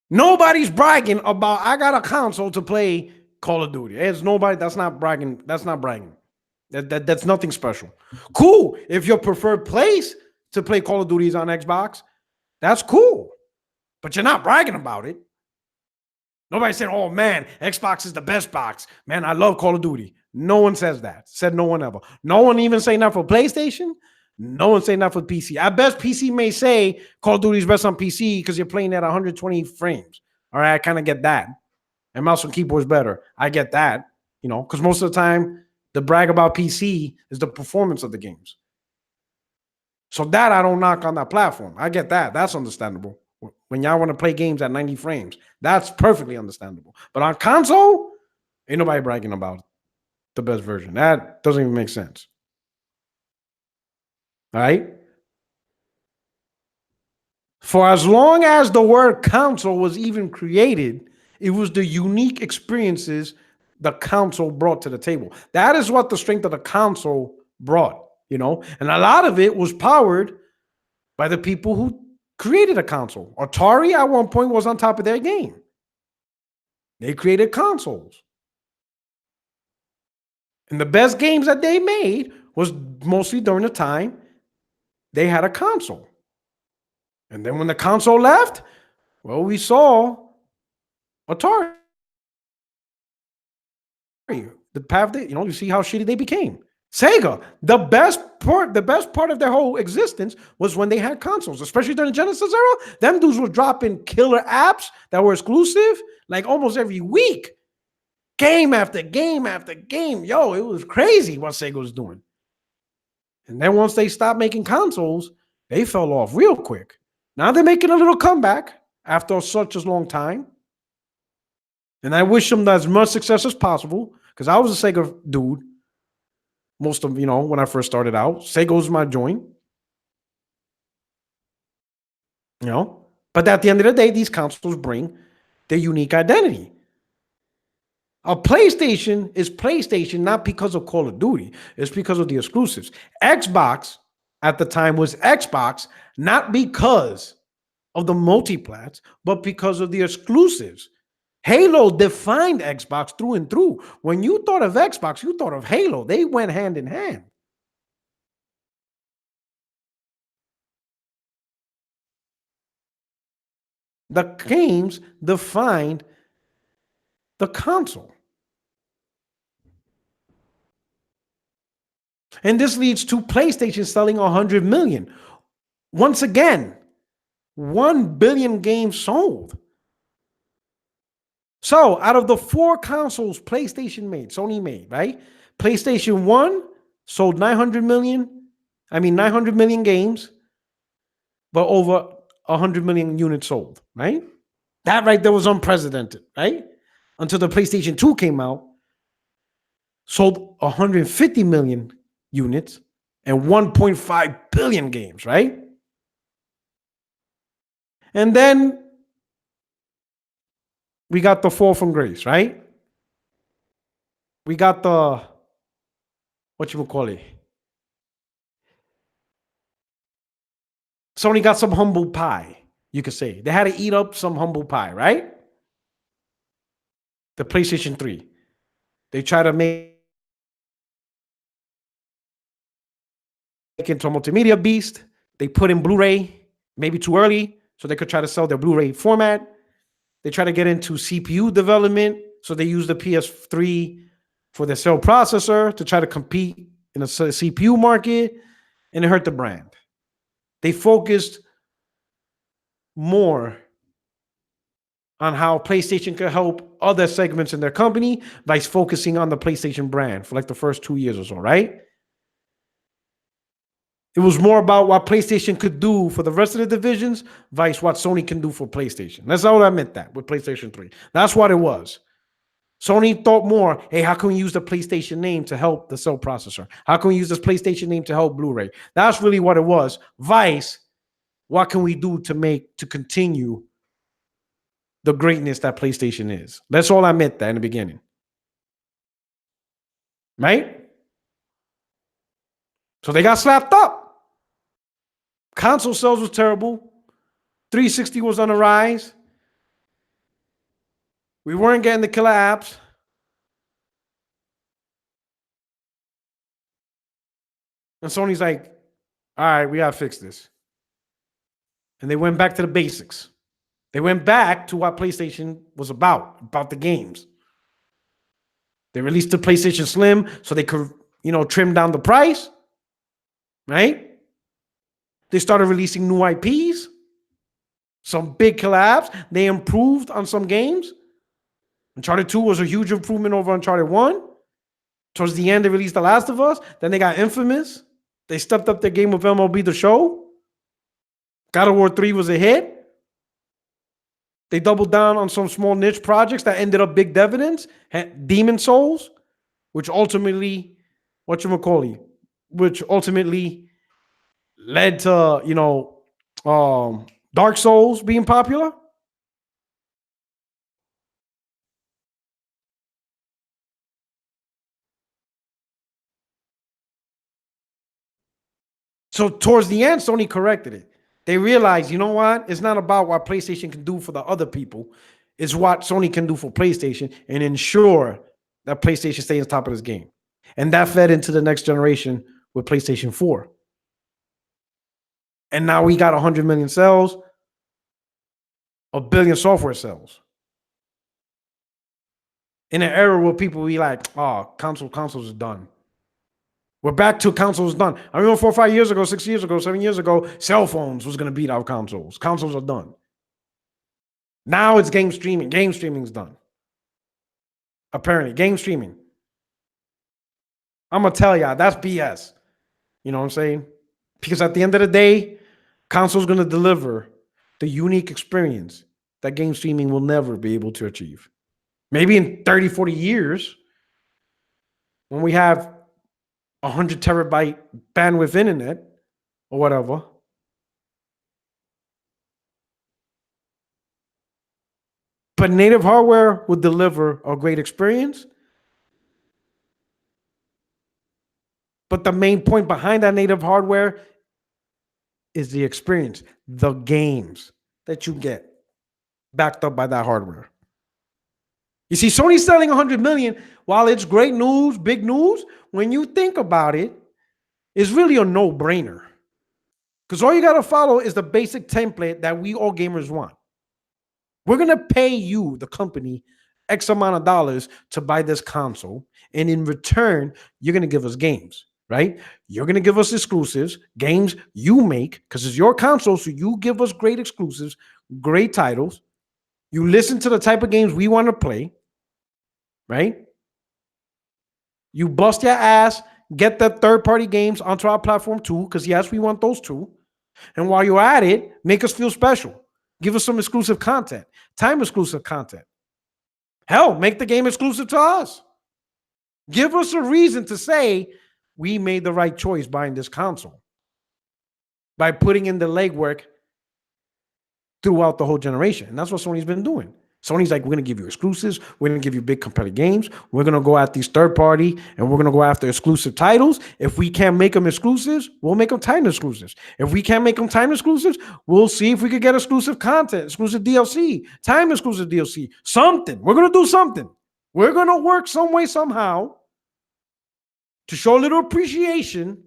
Nobody's bragging about I got a console to play Call of Duty. It's nobody. That's not bragging. That's not bragging. That's nothing special. Cool. If your preferred place to play Call of Duty is on Xbox, that's cool. But you're not bragging about it. Nobody said, "Oh man, Xbox is the best box." Man, I love Call of Duty. No one says that. Said no one ever. No one even saying that for PlayStation. No one saying that for PC. At best, PC may say Call of Duty is best on PC because you're playing at 120 frames. All right, I kind of get that. And mouse and keyboard is better. I get that. Because most of the time, the brag about PC is the performance of the games. So that I don't knock on that platform. I get that. That's understandable. When y'all want to play games at 90 frames, that's perfectly understandable. But on console, ain't nobody bragging about the best version. That doesn't even make sense. All right? For as long as the word console was even created, it was the unique experiences the console brought to the table. That is what the strength of the console brought, And a lot of it was powered by the people who created a console. Atari at one point was on top of their game. They created consoles. And the best games that they made was mostly during the time they had a console. And then when the console left, well, we saw Atari. The path that, you see how shitty they became. Sega, the best part of their whole existence was when they had consoles, especially during the Genesis era. Them dudes were dropping killer apps that were exclusive like almost every week. Game after game after game. Yo, it was crazy what Sega was doing. And then once they stopped making consoles, they fell off real quick. Now they're making a little comeback after such a long time. And I wish them as much success as possible because I was a Sega dude. Most of, when I first started out, Sega was my joint. But at the end of the day, these consoles bring their unique identity. A PlayStation is PlayStation not because of Call of Duty. It's because of the exclusives. Xbox at the time was Xbox not because of the multiplats, but because of the exclusives. Halo defined Xbox through and through. When you thought of Xbox, you thought of Halo. They went hand in hand. The games defined the console. And this leads to PlayStation selling 100 million. Once again, 1 billion games sold. So out of the 4 consoles Sony made, right? PlayStation 1 sold 900 million games, but over 100 million units sold, right? That right there was unprecedented, right? Until the PlayStation 2 came out, sold 150 million units and 1.5 billion games, right? And then we got the fall from grace, right? We got the, Sony got some humble pie, you could say. They had to eat up some humble pie, right? The PlayStation 3. They try to make into a multimedia beast. They put in Blu-ray, maybe too early, so they could try to sell their Blu-ray format. They try to get into CPU development, so they use the PS3 for their cell processor to try to compete in the CPU market, and it hurt the brand. They focused more on how PlayStation could help other segments in their company by focusing on the PlayStation brand for like the first 2 years or so, right? It was more about what PlayStation could do for the rest of the divisions, vice what Sony can do for PlayStation. That's all I meant that with PlayStation 3. That's what it was. Sony thought more, hey, how can we use the PlayStation name to help the cell processor? How can we use this PlayStation name to help Blu-ray? That's really what it was. Vice, what can we do to continue the greatness that PlayStation is? That's all I meant that in the beginning. Right? So they got slapped up. Console sales was terrible. 360 was on the rise. We weren't getting the killer apps. And Sony's like, all right, we got to fix this. And they went back to the basics. They went back to what PlayStation was about the games. They released the PlayStation Slim so they could, trim down the price, right? They started releasing new IPs, some big killer apps. They improved on some games. Uncharted 2 was a huge improvement over Uncharted 1. Towards the end, they released The Last of Us. Then they got Infamous. They stepped up their game with MLB The Show. God of War 3 was a hit. They doubled down on some small niche projects that ended up big dividends. Demon Souls, which ultimately, which ultimately led to, Dark Souls being popular. So towards the end, Sony corrected it. They realized, you know what? It's not about what PlayStation can do for the other people. It's what Sony can do for PlayStation and ensure that PlayStation stays on top of this game. And that fed into the next generation with PlayStation 4. And now we got 100 million sales, a billion software sales. In an era where people be like, oh, consoles are done. We're back to consoles done. I remember 4 or 5 years ago, 6 years ago, 7 years ago, cell phones was going to beat out consoles. Consoles are done. Now it's game streaming. Game streaming's done. Apparently, game streaming. I'm going to tell y'all, that's BS. You know what I'm saying? Because at the end of the day, console's going to deliver the unique experience that game streaming will never be able to achieve. Maybe in 30, 40 years, when we have 100 terabyte bandwidth internet or whatever, but native hardware will deliver a great experience. But the main point behind that native hardware is the experience, the games that you get backed up by that hardware. You see, Sony's selling 100 million. While it's great news, big news, when you think about it, it's really a no-brainer. Because all you got to follow is the basic template that we all gamers want. We're going to pay you, the company, X amount of dollars to buy this console. And in return, you're going to give us games, right? You're going to give us exclusives, games you make, because it's your console, so you give us great exclusives, great titles. You listen to the type of games we want to play, right? You bust your ass, get the third-party games onto our platform too, because yes, we want those too. And while you're at it, make us feel special. Give us some exclusive content, time-exclusive content. Hell, make the game exclusive to us. Give us a reason to say we made the right choice buying this console by putting in the legwork throughout the whole generation. And that's what Sony's been doing. Sony's like, we're going to give you exclusives. We're going to give you big competitive games. We're going to go at these third party and we're going to go after exclusive titles. If we can't make them exclusives, we'll make them time exclusives. If we can't make them time exclusives, we'll see if we could get exclusive content, exclusive DLC, time exclusive DLC, something. We're going to do something. We're going to work some way, somehow to show a little appreciation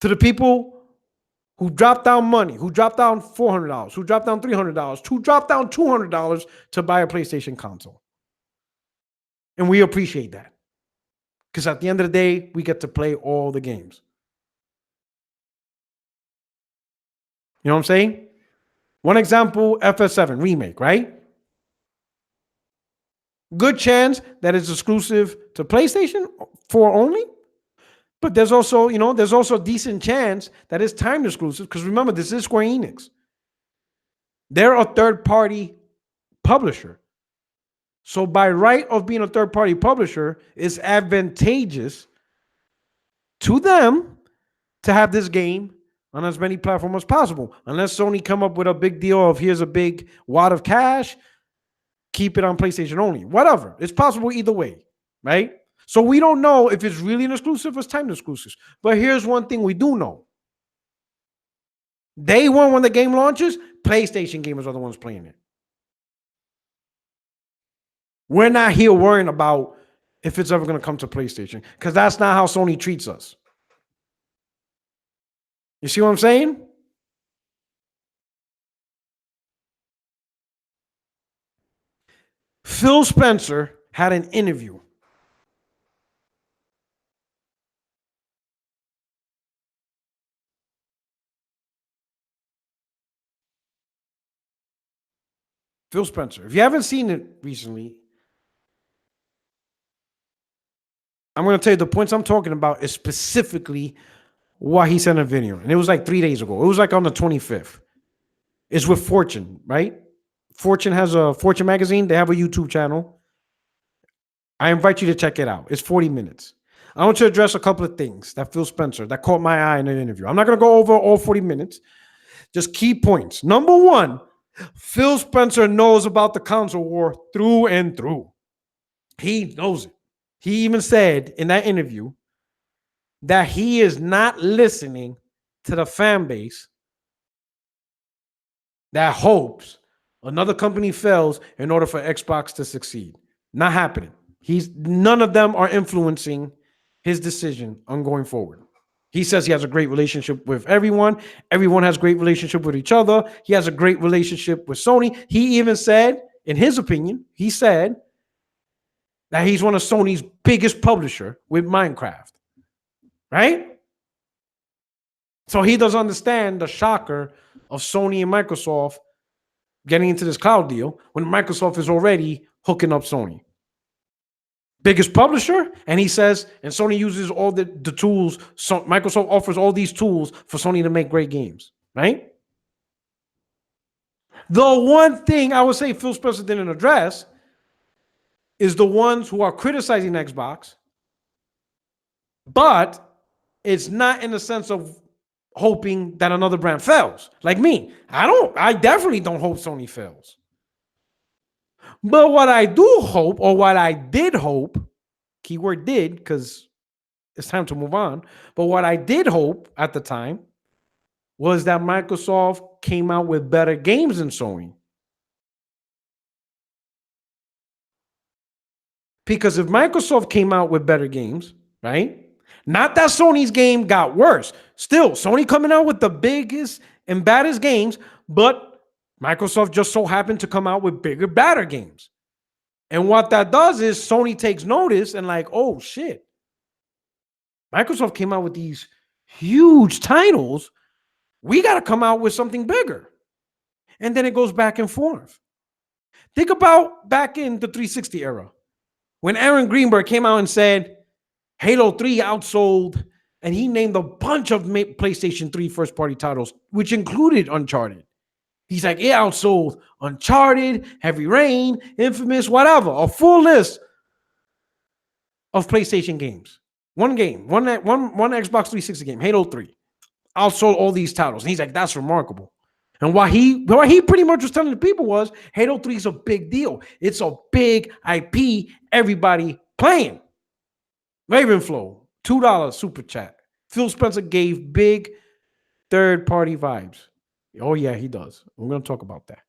to the people who dropped down money, who dropped down $400, who dropped down $300, who dropped down $200 to buy a PlayStation console. And we appreciate that. Because at the end of the day, we get to play all the games. You know what I'm saying? One example, FS7 remake, right? Good chance that it's exclusive to PlayStation 4 only. But there's also, there's also a decent chance that it's time exclusive. Because remember, this is Square Enix. They're a third-party publisher. So by right of being a third-party publisher, it's advantageous to them to have this game on as many platforms as possible. Unless Sony come up with a big deal of here's a big wad of cash, keep it on PlayStation only. Whatever. It's possible either way, right? So we don't know if it's really an exclusive or it's timed exclusives. But here's one thing we do know. Day one, when the game launches, PlayStation gamers are the ones playing it. We're not here worrying about if it's ever going to come to PlayStation, because that's not how Sony treats us. You see what I'm saying? Phil Spencer had an interview. Phil Spencer. If you haven't seen it recently, I'm going to tell you the points I'm talking about is specifically what he said in a video. And it was like 3 days ago. It was like on the 25th. It's with Fortune, right? Fortune has a Fortune magazine. They have a YouTube channel. I invite you to check it out. It's 40 minutes. I want to address a couple of things that Phil Spencer, that caught my eye in an interview. I'm not going to go over all 40 minutes. Just key points. Number one, Phil Spencer knows about the console war through and through. He knows it. He even said in that interview that he is not listening to the fan base that hopes another company fails in order for Xbox to succeed. Not happening. None of them are influencing his decision on going forward. He says he has a great relationship with everyone. Everyone has a great relationship with each other. He has a great relationship with Sony. He even said, in his opinion, he said that he's one of Sony's biggest publisher with Minecraft. Right? So he doesn't understand the shocker of Sony and Microsoft getting into this cloud deal when Microsoft is already hooking up Sony. Biggest publisher, and he says, and Sony uses all the tools. So Microsoft offers all these tools for Sony to make great games, right? The one thing I would say Phil Spencer didn't address is the ones who are criticizing Xbox, but it's not in the sense of hoping that another brand fails. Like me, I definitely don't hope Sony fails. But what I do hope, or what I did hope, keyword did, because it's time to move on. But what I did hope at the time was that Microsoft came out with better games than Sony. Because if Microsoft came out with better games, right? Not that Sony's game got worse. Still, Sony coming out with the biggest and baddest games, but Microsoft just so happened to come out with bigger, badder games. And what that does is Sony takes notice and like, oh shit. Microsoft came out with these huge titles. We got to come out with something bigger. And then it goes back and forth. Think about back in the 360 era when Aaron Greenberg came out and said Halo 3 outsold, and he named a bunch of PlayStation 3 first-party titles, which included Uncharted. He's like, it outsold Uncharted, Heavy Rain, Infamous, whatever. A full list of PlayStation games. One game, one Xbox 360 game, Halo 3. Outsold all these titles. And he's like, that's remarkable. And what he pretty much was telling the people was Halo 3 is a big deal. It's a big IP, everybody playing. Ravenflow, $2 super chat. Phil Spencer gave big third-party vibes. Oh, yeah, he does. We're going to talk about that.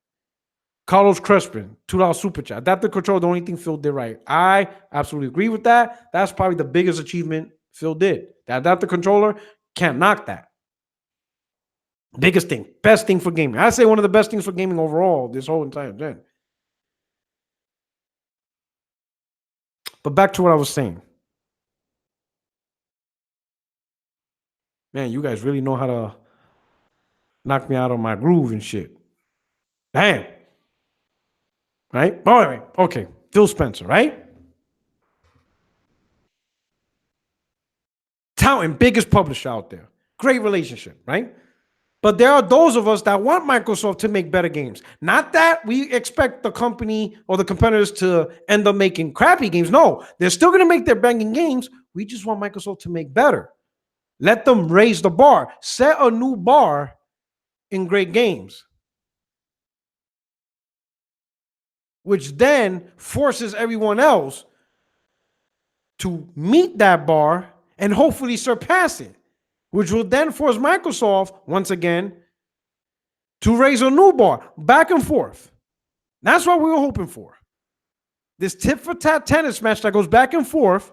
Carlos Crespin, $2 super chat. Adaptive control, the only thing Phil did right. I absolutely agree with that. That's probably the biggest achievement Phil did. The adaptive controller, can't knock that. Biggest thing, best thing for gaming. I say one of the best things for gaming overall this whole entire gen. But back to what I was saying. Man, you guys really know how to knock me out of my groove and shit. Damn. Right? All right. Okay. Phil Spencer, right? Touting, biggest publisher out there. Great relationship, right? But there are those of us that want Microsoft to make better games. Not that we expect the company or the competitors to end up making crappy games. No, they're still going to make their banging games. We just want Microsoft to make better. Let them raise the bar. Set a new bar in great games. Which then forces everyone else to meet that bar and hopefully surpass it, which will then force Microsoft, once again, to raise a new bar, back and forth. That's what we were hoping for. This tit-for-tat tennis match that goes back and forth,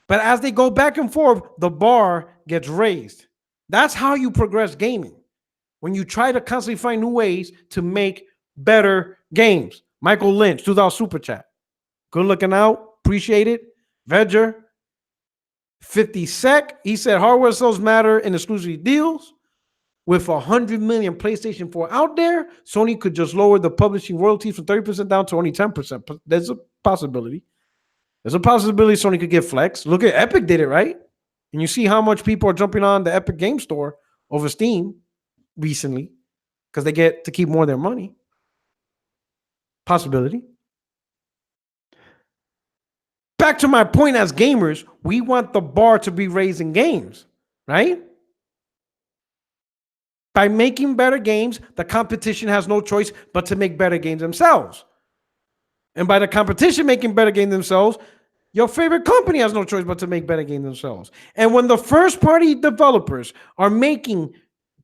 but as they go back and forth, the bar gets raised. That's how you progress gaming. When you try to constantly find new ways to make better games. Michael Lynch, $2 super chat. Good looking out. Appreciate it. Vedger, 50 sec. He said hardware sales matter in exclusive deals. With 100 million PlayStation 4 out there, Sony could just lower the publishing royalties from 30% down to only 10%. There's a possibility. There's a possibility Sony could get flex. Look at Epic did it, right? And you see how much people are jumping on the Epic Game Store over Steam recently because they get to keep more of their money. Possibility. Back to my point, as gamers, we want the bar to be raised in games, right? By making better games, the competition has no choice but to make better games themselves. And by the competition making better games themselves, your favorite company has no choice but to make better games themselves. And when the first-party developers are making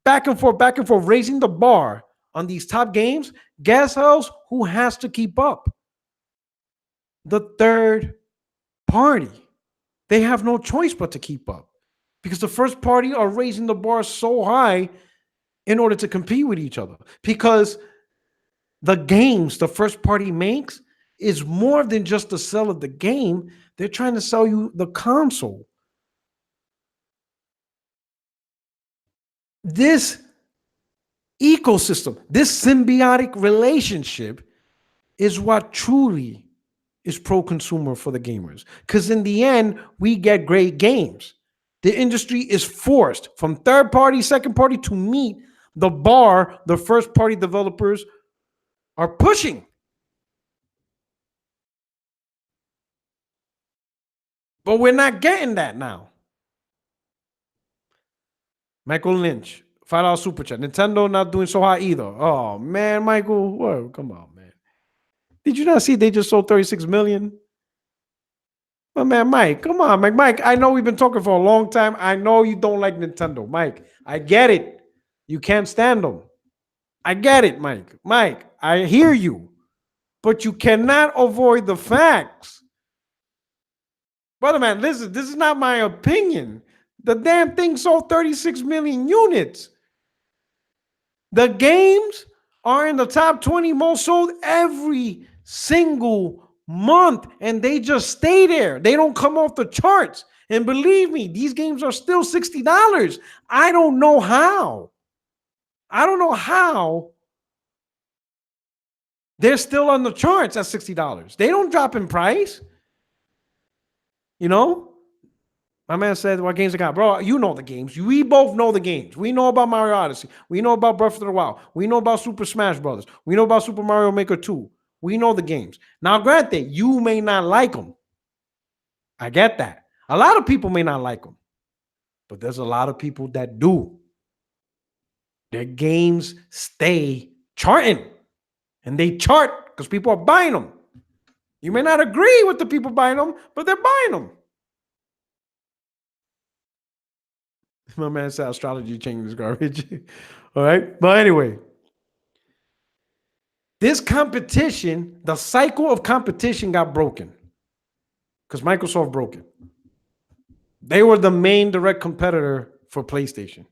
back and forth, raising the bar on these top games, guess who has to keep up? The third party. They have no choice but to keep up because the first party are raising the bar so high in order to compete with each other, because the games the first party makes is more than just the sell of the game. They're trying to sell you the console. This ecosystem, this symbiotic relationship is what truly is pro-consumer for the gamers, because in the end, we get great games. The industry is forced from third party, second party to meet the bar the first party developers are pushing. But we're not getting that now. Michael Lynch, $5 super chat. Nintendo not doing so hot either. Oh man, Michael, whoa, come on, man. Did you not see they just sold 36 million? Oh man, Mike, come on, Mike. I know we've been talking for a long time. I know you don't like Nintendo, Mike. I get it. You can't stand them. I get it, Mike. Mike, I hear you. But you cannot avoid the facts. Brother, man, listen, this is not my opinion. The damn thing sold 36 million units. The games are in the top 20 most sold every single month, and they just stay there. They don't come off the charts. And believe me, these games are still $60. I don't know how. They're still on the charts at $60. They don't drop in price. You know? My man said, what games I got? Bro, you know the games. We both know the games. We know about Mario Odyssey. We know about Breath of the Wild. We know about Super Smash Brothers. We know about Super Mario Maker 2. We know the games. Now, granted, you may not like them. I get that. A lot of people may not like them. But there's a lot of people that do. Their games stay charting. And they chart because people are buying them. You may not agree with the people buying them, but they're buying them. My man said astrology changes garbage. All right. But anyway, this competition, the cycle of competition got broken because Microsoft broke it. They were the main direct competitor for PlayStation,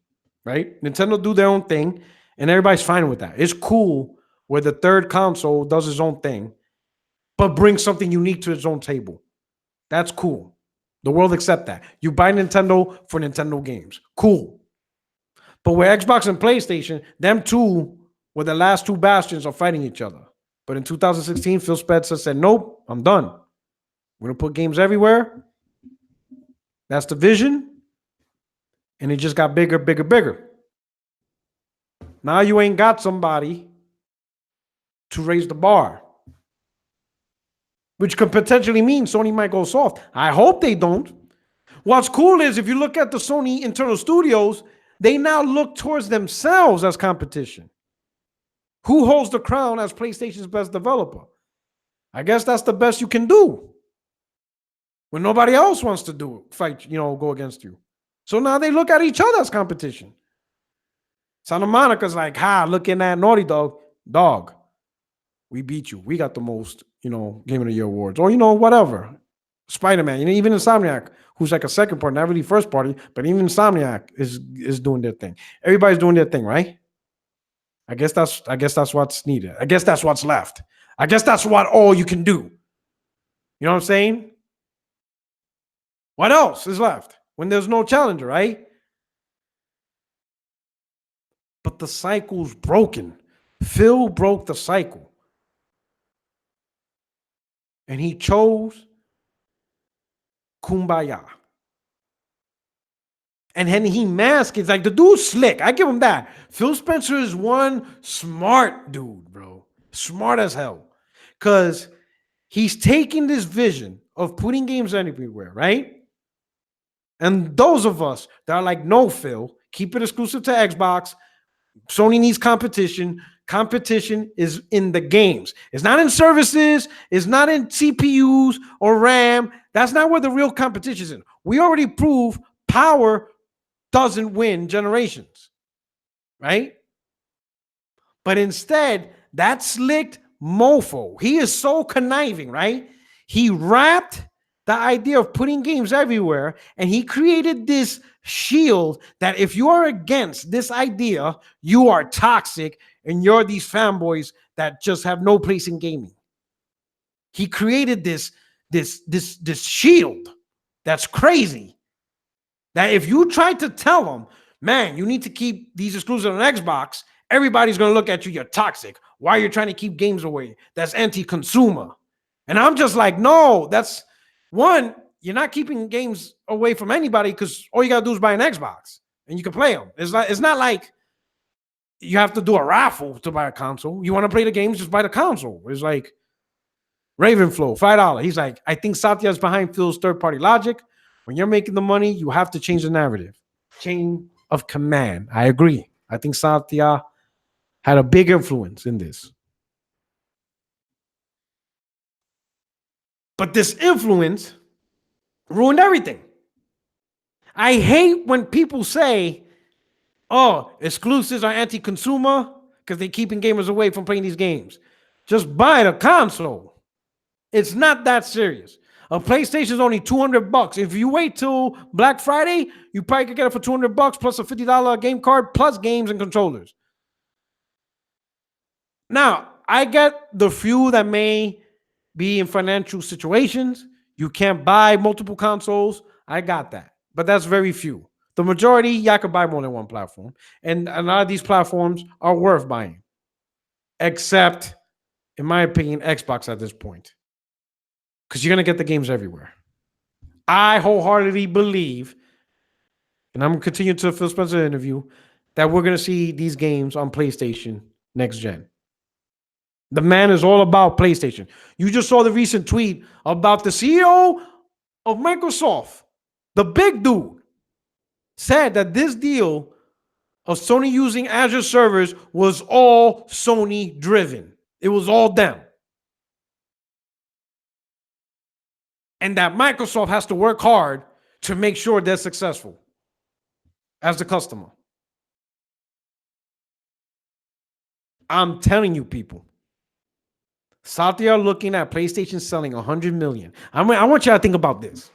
right? Nintendo do their own thing, and everybody's fine with that. It's cool where the third console does its own thing, but brings something unique to its own table. That's cool. The world accept that. You buy Nintendo for Nintendo games. Cool. But where Xbox and PlayStation, them two were the last two bastions of fighting each other. But in 2016, Phil Spencer said, nope, I'm done. We're going to put games everywhere. That's the vision. And it just got bigger, bigger, bigger. Now you ain't got somebody to raise the bar, which could potentially mean Sony might go soft. I hope they don't. What's cool is if you look at the Sony internal studios, they now look towards themselves as competition. Who holds the crown as PlayStation's best developer? I guess that's the best you can do. when nobody else wants to do it, fight, go against you. So now they look at each other as competition. Santa Monica's like, looking at Naughty Dog, we beat you. We got the most, Game of the Year awards. Or, whatever. Spider-Man, even Insomniac, who's like a second party, not really first party, but even Insomniac is doing their thing. Everybody's doing their thing, right? I guess that's what's needed. I guess that's what's left. I guess that's all you can do. You know what I'm saying? What else is left when there's no challenger, right? But the cycle's broken. Phil broke the cycle. And he chose Kumbaya. And then he masked it. Like, the dude's slick. I give him that. Phil Spencer is one smart dude, bro. Smart as hell. Because he's taking this vision of putting games everywhere, right? And those of us that are like, no, Phil, keep it exclusive to Xbox. Sony needs competition. Competition is in the games. It's not in services. It's not in CPUs or RAM. That's not where the real competition is in. We already proved power doesn't win generations, right? But instead, that slicked mofo, he is so conniving, right? He wrapped the idea of putting games everywhere, and he created this shield that if you are against this idea, you are toxic and you're these fanboys that just have no place in gaming. He created this shield that's crazy. That if you try to tell them, man, you need to keep these exclusives on Xbox, everybody's going to look at you, you're toxic. Why are you trying to keep games away? That's anti-consumer. And I'm just like, no, that's one, you're not keeping games away from anybody because all you got to do is buy an Xbox and you can play them. It's not like you have to do a raffle to buy a console. You want to play the games, just buy the console. It's like Ravenflow, $5. He's like, I think Satya is behind Phil's third-party logic. When you're making the money, you have to change the narrative. Chain of command. I agree. I think Satya had a big influence in this. But this influence ruined everything. I hate when people say, oh, exclusives are anti-consumer because they're keeping gamers away from playing these games. Just buy the console. It's not that serious. A PlayStation is only $200. If you wait till Black Friday, you probably could get it for $200 plus a $50 game card plus games and controllers. Now, I get the few that may be in financial situations. You can't buy multiple consoles. I got that. But that's very few. The majority, y'all can buy more than one platform. And a lot of these platforms are worth buying. Except, in my opinion, Xbox at this point. Because you're going to get the games everywhere. I wholeheartedly believe, and I'm going to continue to the Phil Spencer interview, that we're going to see these games on PlayStation next gen. The man is all about PlayStation. You just saw the recent tweet about the CEO of Microsoft, the big dude, said that this deal of Sony using Azure servers was all Sony driven. It was all them. And that Microsoft has to work hard to make sure they're successful as the customer. I'm telling you, people. Satya looking at PlayStation selling 100 million. I want you to think about this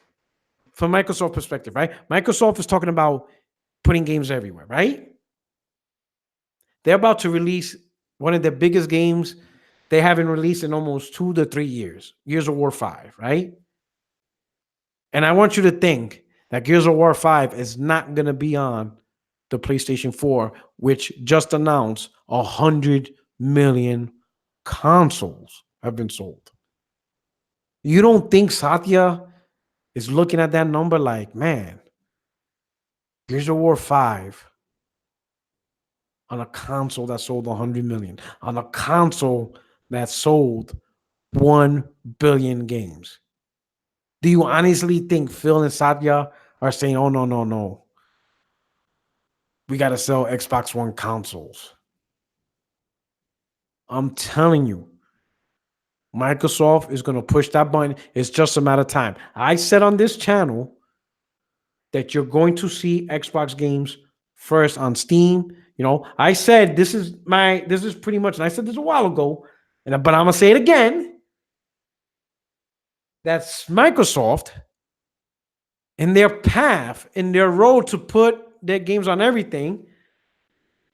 from Microsoft perspective, right? Microsoft is talking about putting games everywhere, right? They're about to release one of the biggest games they haven't released in almost 2 to 3 years. Gears of War 5, right? And I want you to think that Gears of War 5 is not going to be on the PlayStation 4, which just announced 100 million consoles have been sold. You don't think Satya is looking at that number like, man, Gears of War 5 on a console that sold 100 million, on a console that sold 1 billion games? Do you honestly think Phil and Satya are saying, oh, no. We got to sell Xbox One consoles? I'm telling you, Microsoft is going to push that button. It's just a matter of time. I said on this channel that you're going to see Xbox games first on Steam. I said this is pretty much, and I said this a while ago, but I'm gonna say it again. That's Microsoft in their path, in their road to put their games on everything.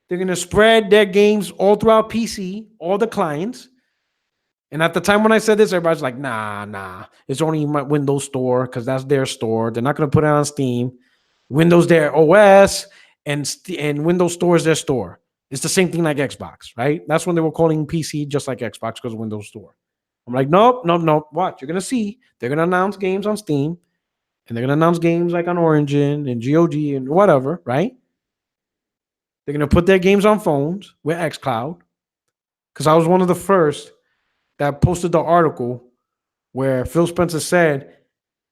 They're gonna spread their games all throughout PC, all the clients. And at the time when I said this, everybody's like, nah, it's only my Windows Store because that's their store. They're not gonna put it on Steam. Windows their OS, and Windows Store is their store. It's the same thing like Xbox, right? That's when they were calling PC just like Xbox because of Windows Store. I'm like, nope. Watch, you're gonna see. They're gonna announce games on Steam, and they're gonna announce games like on Origin and GOG and whatever, right? They're gonna put their games on phones with xCloud. Because I was one of the first that posted the article where Phil Spencer said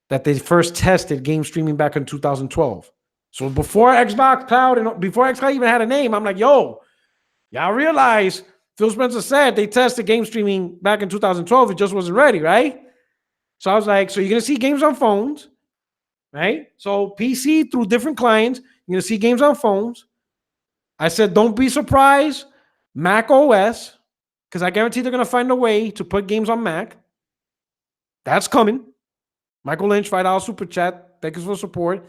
that they first tested game streaming back in 2012. So before Xbox Cloud and before xCloud even had a name, I'm like, yo, y'all realize Phil Spencer said they tested game streaming back in 2012. It just wasn't ready, right? So I was like, so you're going to see games on phones, right? So PC through different clients, you're going to see games on phones. I said, don't be surprised, Mac OS, because I guarantee they're going to find a way to put games on Mac. That's coming. Michael Lynch, $5 super chat. Thank you for support.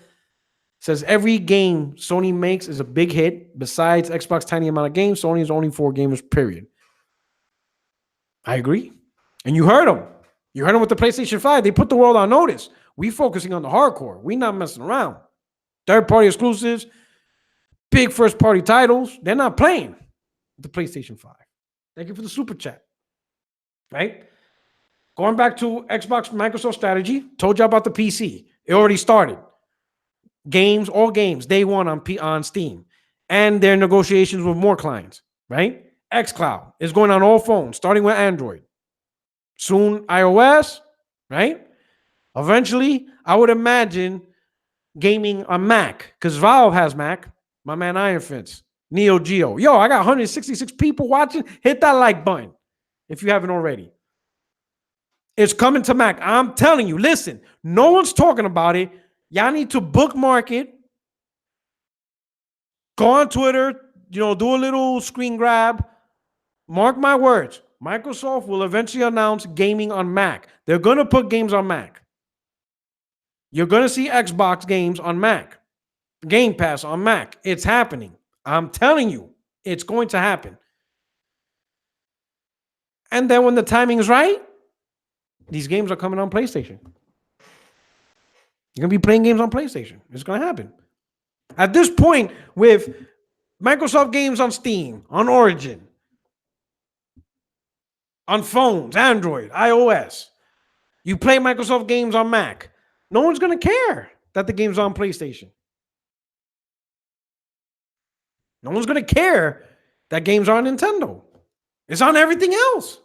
Says every game Sony makes is a big hit. Besides Xbox tiny amount of games, Sony is only 4 gamers, period. I agree. And you heard them. You heard them with the PlayStation 5. They put the world on notice. We focusing on the hardcore. We not messing around. Third-party exclusives, big first-party titles. They're not playing with the PlayStation 5. Thank you for the super chat. Right? Going back to Xbox Microsoft strategy, told you about the PC. It already started. All games, day one on Steam. And their negotiations with more clients, right? xCloud is going on all phones, starting with Android. Soon iOS, right? Eventually, I would imagine gaming on Mac, because Valve has Mac. My man Iron Fence, Neo Geo. Yo, I got 166 people watching. Hit that like button if you haven't already. It's coming to Mac. I'm telling you, listen, no one's talking about it. Y'all need to bookmark it. Go on Twitter, do a little screen grab. Mark my words. Microsoft will eventually announce gaming on Mac. They're going to put games on Mac. You're going to see Xbox games on Mac. Game Pass on Mac. It's happening. I'm telling you, it's going to happen. And then when the timing is right, these games are coming on PlayStation. You're going to be playing games on PlayStation. It's going to happen. At this point, with Microsoft games on Steam, on Origin, on phones, Android, iOS, you play Microsoft games on Mac, no one's going to care that the game's on PlayStation. No one's going to care that games are on Nintendo. It's on everything else.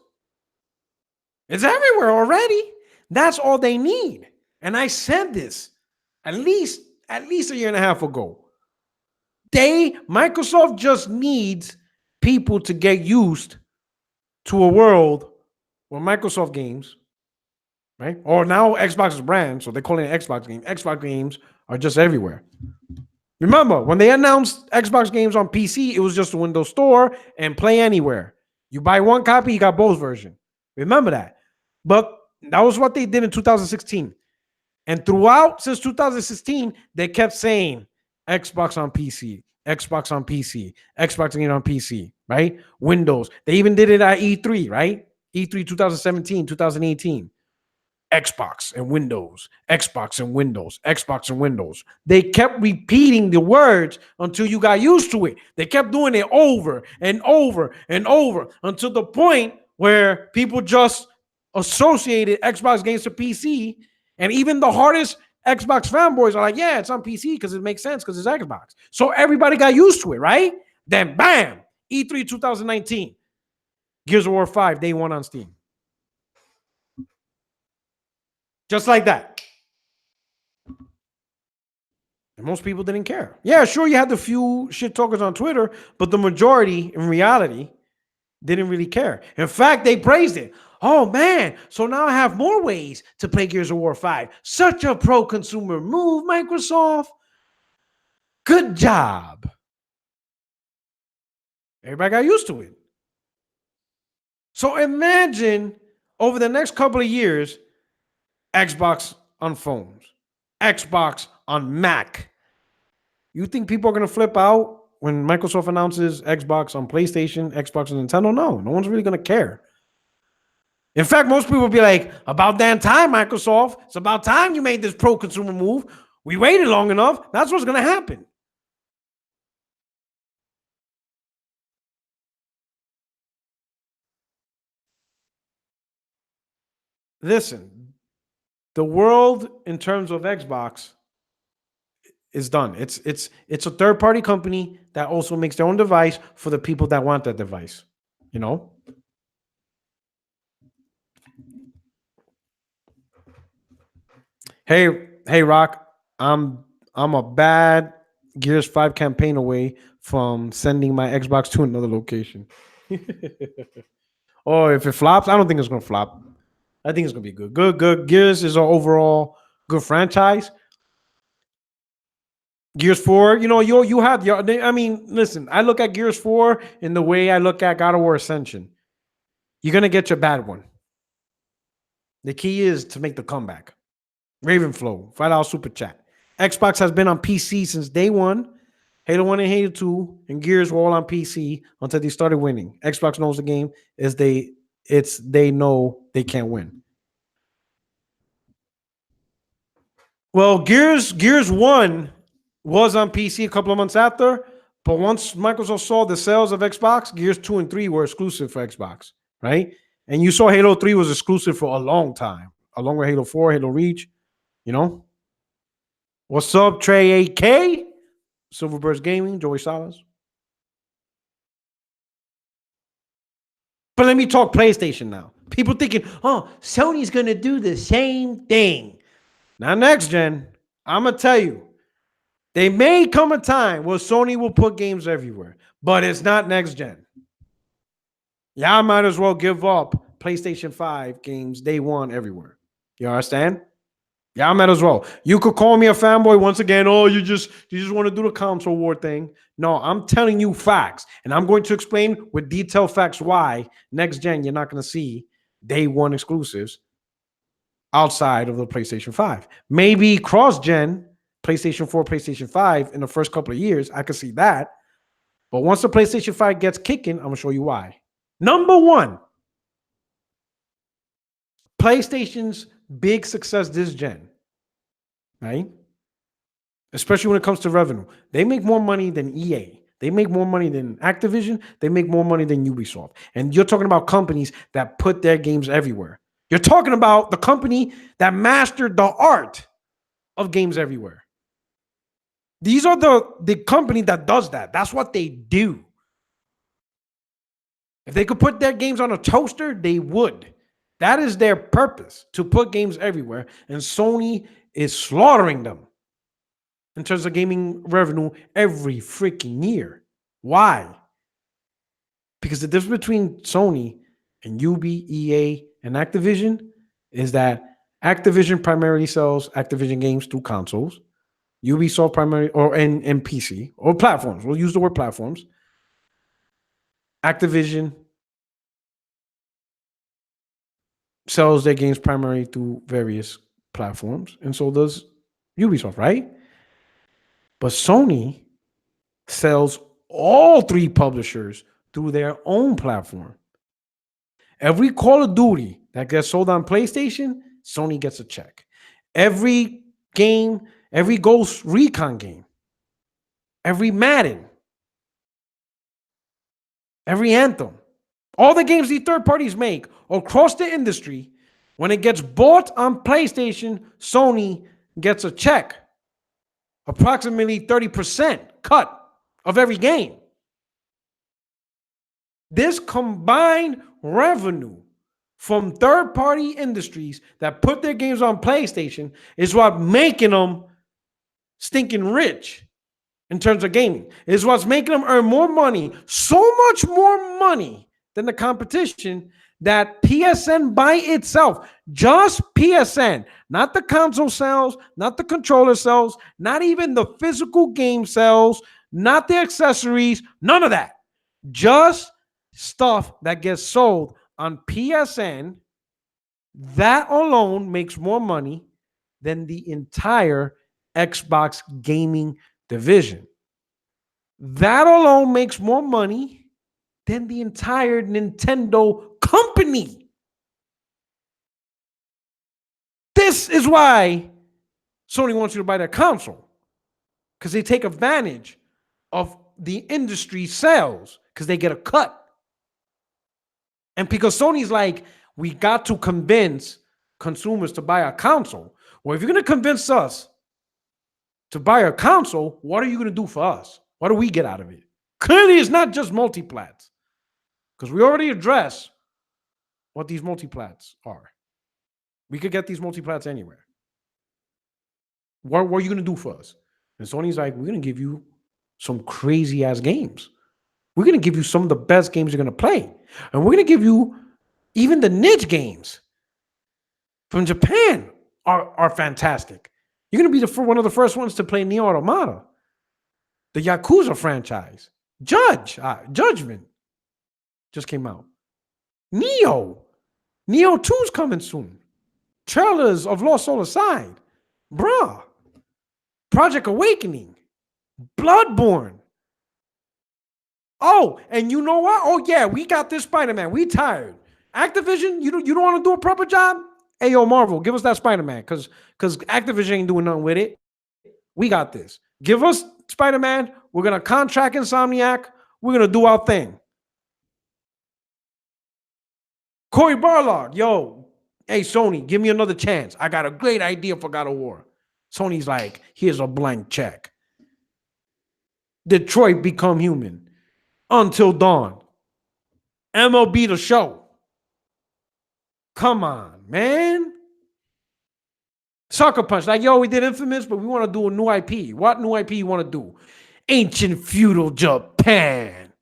It's everywhere already. That's all they need. And I said this at least a year and a half ago. Microsoft just needs people to get used to a world where Microsoft games, right? Or now Xbox's brand, so they're calling it Xbox game. Xbox games are just everywhere. Remember, when they announced Xbox games on PC, it was just a Windows Store and Play Anywhere. You buy one copy, you got both versions. Remember that. But that was what they did in 2016. And throughout, since 2016, they kept saying Xbox on PC, Xbox on PC, Xbox game on PC, right? Windows. They even did it at E3, right? E3 2017, 2018. Xbox and Windows, Xbox and Windows, Xbox and Windows. They kept repeating the words until you got used to it. They kept doing it over and over and over until the point where people just associated Xbox games to PC. And even the hardest Xbox fanboys are like, yeah, it's on PC because it makes sense because it's Xbox. So everybody got used to it, right? Then bam, E3 2019, Gears of War 5, day one on Steam. Just like that. And most people didn't care. Yeah, sure, you had the few shit talkers on Twitter, but the majority, in reality, didn't really care. In fact, they praised it. Oh man, so now I have more ways to play Gears of War 5. Such a pro-consumer move, Microsoft. Good job. Everybody got used to it. So imagine over the next couple of years, Xbox on phones, Xbox on Mac. You think people are going to flip out when Microsoft announces Xbox on PlayStation, Xbox on Nintendo? No one's really going to care. In fact, most people will be like, about damn time, Microsoft. It's about time you made this pro-consumer move. We waited long enough. That's what's going to happen. Listen, the world in terms of Xbox is done. It's a third-party company that also makes their own device for the people that want that device. You know? Hey, Rock. I'm a bad Gears 5 campaign away from sending my Xbox to another location. Or if it flops, I don't think it's gonna flop. I think it's gonna be good. Good. Gears is an overall good franchise. Gears 4, you have your. I mean, listen, I look at Gears 4 in the way I look at God of War Ascension. You're gonna get your bad one. The key is to make the comeback. Ravenflow, $5 super chat. Xbox has been on PC since day one. Halo 1 and Halo 2 and Gears were all on PC until they started winning. Xbox knows the game is they know they can't win. Well, Gears 1 was on PC a couple of months after, but once Microsoft saw the sales of Xbox, Gears 2 and 3 were exclusive for Xbox, right? And you saw Halo 3 was exclusive for a long time, along with Halo 4, Halo Reach, What's up, Trey AK? Silverburst Gaming, Joey Salas. But let me talk PlayStation now. People thinking, oh, Sony's going to do the same thing. Now, next gen, I'm going to tell you, they may come a time where Sony will put games everywhere, but it's not next gen. Y'all might as well give up PlayStation 5 games day one everywhere. You understand? Yeah, I might as well. You could call me a fanboy once again. Oh, you just want to do the console war thing. No, I'm telling you facts, and I'm going to explain with detailed facts why next gen you're not going to see day one exclusives outside of the PlayStation 5. Maybe cross gen, PlayStation 4, PlayStation 5 in the first couple of years. I could see that. But once the PlayStation 5 gets kicking, I'm going to show you why. Number one, PlayStation's big success this gen, right? Especially when it comes to revenue. They make more money than EA. They make more money than Activision. They make more money than Ubisoft. And you're talking about companies that put their games everywhere. You're talking about the company that mastered the art of games everywhere. These are the company that does that. That's what they do. If they could put their games on a toaster, they would. That is their purpose, to put games everywhere. And Sony is slaughtering them in terms of gaming revenue every freaking year. Why? Because the difference between Sony and EA, and Activision is that Activision primarily sells Activision games through consoles. Ubisoft primarily, or and PC, or platforms. We'll use the word platforms. Activision sells their games primarily through various platforms, and so does Ubisoft, right? But Sony sells all three publishers through their own platform. Every Call of Duty that gets sold on PlayStation, Sony gets a check. Every game, every Ghost Recon game, every Madden, every Anthem, all the games these third parties make across the industry, when it gets bought on PlayStation, Sony gets a check. Approximately 30% cut of every game. This combined revenue from third-party industries that put their games on PlayStation is what making them stinking rich in terms of gaming. Is what's making them earn more money, so much more money than the competition, that PSN by itself, just PSN, not the console sales, not the controller sales, not even the physical game sales, not the accessories, none of that. Just stuff that gets sold on PSN, that alone makes more money than the entire Xbox gaming division. That alone makes more money than the entire Nintendo company. This is why Sony wants you to buy their console, because they take advantage of the industry sales because they get a cut. And because Sony's like, we got to convince consumers to buy a console. Well, if you're going to convince us to buy a console, what are you going to do for us? What do we get out of it? Clearly, it's not just multiplats, because we already addressed what these multiplats are. We could get these multiplats anywhere. What are you going to do for us? And Sony's like, we're going to give you some crazy ass games. We're going to give you some of the best games you're going to play. And we're going to give you even the niche games from Japan are fantastic. You're going to be one of the first ones to play Nier Automata, the Yakuza franchise. Judgment just came out. Neo 2's coming soon. Trailers of Lost Soul aside. Bruh. Project Awakening. Bloodborne. Oh, and you know what? Oh, yeah, we got this Spider-Man. We tired. Activision, you don't want to do a proper job? Hey, yo, Marvel, give us that Spider-Man, because Activision ain't doing nothing with it. We got this. Give us Spider-Man. We're going to contract Insomniac. We're going to do our thing. Cory Barlog, yo, hey, Sony, give me another chance. I got a great idea for God of War. Sony's like, here's a blank check. Detroit Become Human. Until Dawn. MLB The Show. Come on, man. Sucker Punch. Like, yo, we did Infamous, but we want to do a new IP. What new IP you want to do? Ancient feudal Japan.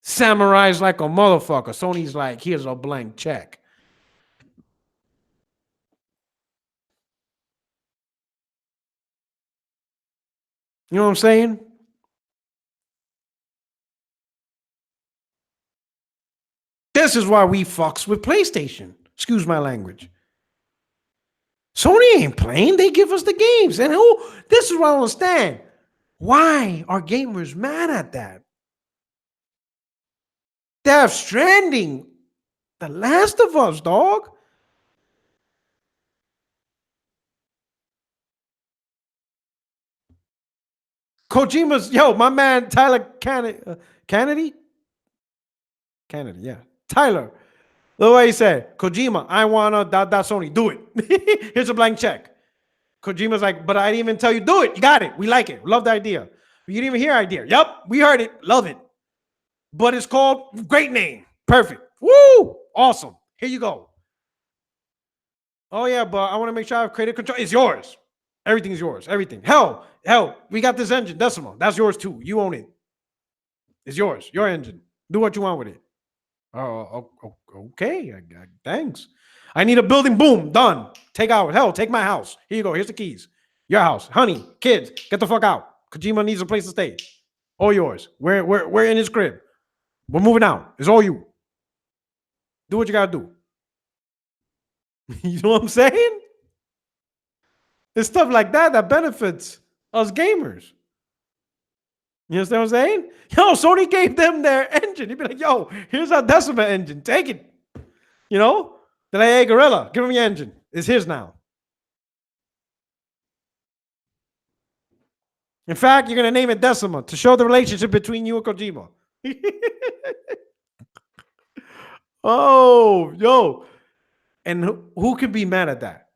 Samurais like a motherfucker. Sony's like, here's a blank check. You know what I'm saying? This is why we fucks with PlayStation. Excuse my language. Sony ain't playing. They give us the games. And this is what I don't understand. Why are gamers mad at that? Death Stranding. The Last of Us, dog. Kojima's, yo, my man Tyler Kennedy, yeah. Tyler. The way he said, Kojima, I wanna Sony, do it. Here's a blank check. Kojima's like, but I didn't even tell you, do it. You got it. We like it. Love the idea. But you didn't even hear idea. Yep, we heard it. Love it. But it's called great name. Perfect. Woo! Awesome. Here you go. Oh, yeah, but I want to make sure I have creative control. It's yours. Everything's yours. Everything. Hell, we got this engine, Decimal. That's yours too. You own it. It's yours. Your engine. Do what you want with it. Oh, okay. Thanks. I need a building. Boom. Done. Take out. Hell, take my house. Here you go. Here's the keys. Your house. Honey, kids, get the fuck out. Kojima needs a place to stay. All yours. We're in his crib. We're moving out. It's all you. Do what you gotta do. You know what I'm saying? It's stuff like that benefits us gamers. You understand what I'm saying? Yo, Sony gave them their engine. He'd be like, yo, here's our Decima engine. Take it. You know? They're like, hey, Gorilla, give him your engine. It's his now. In fact, you're going to name it Decima to show the relationship between you and Kojima. Oh, yo. And who could be mad at that?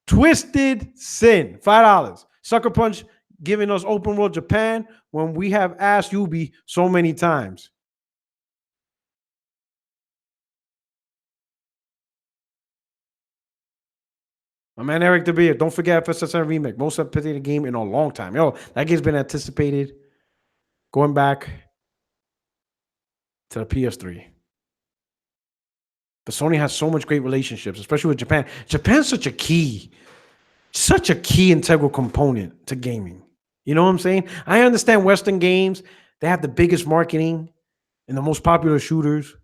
Twisted Sin, $5. Sucker Punch giving us open world Japan when we have asked Yubi so many times. My man Eric DeBeer, don't forget FSSN Remake, most anticipated game in a long time. Yo, that game's been anticipated going back to the PS3. But Sony has so much great relationships, especially with Japan. Japan's such a key integral component to gaming. You know what I'm saying? I understand Western games, they have the biggest marketing and the most popular shooters.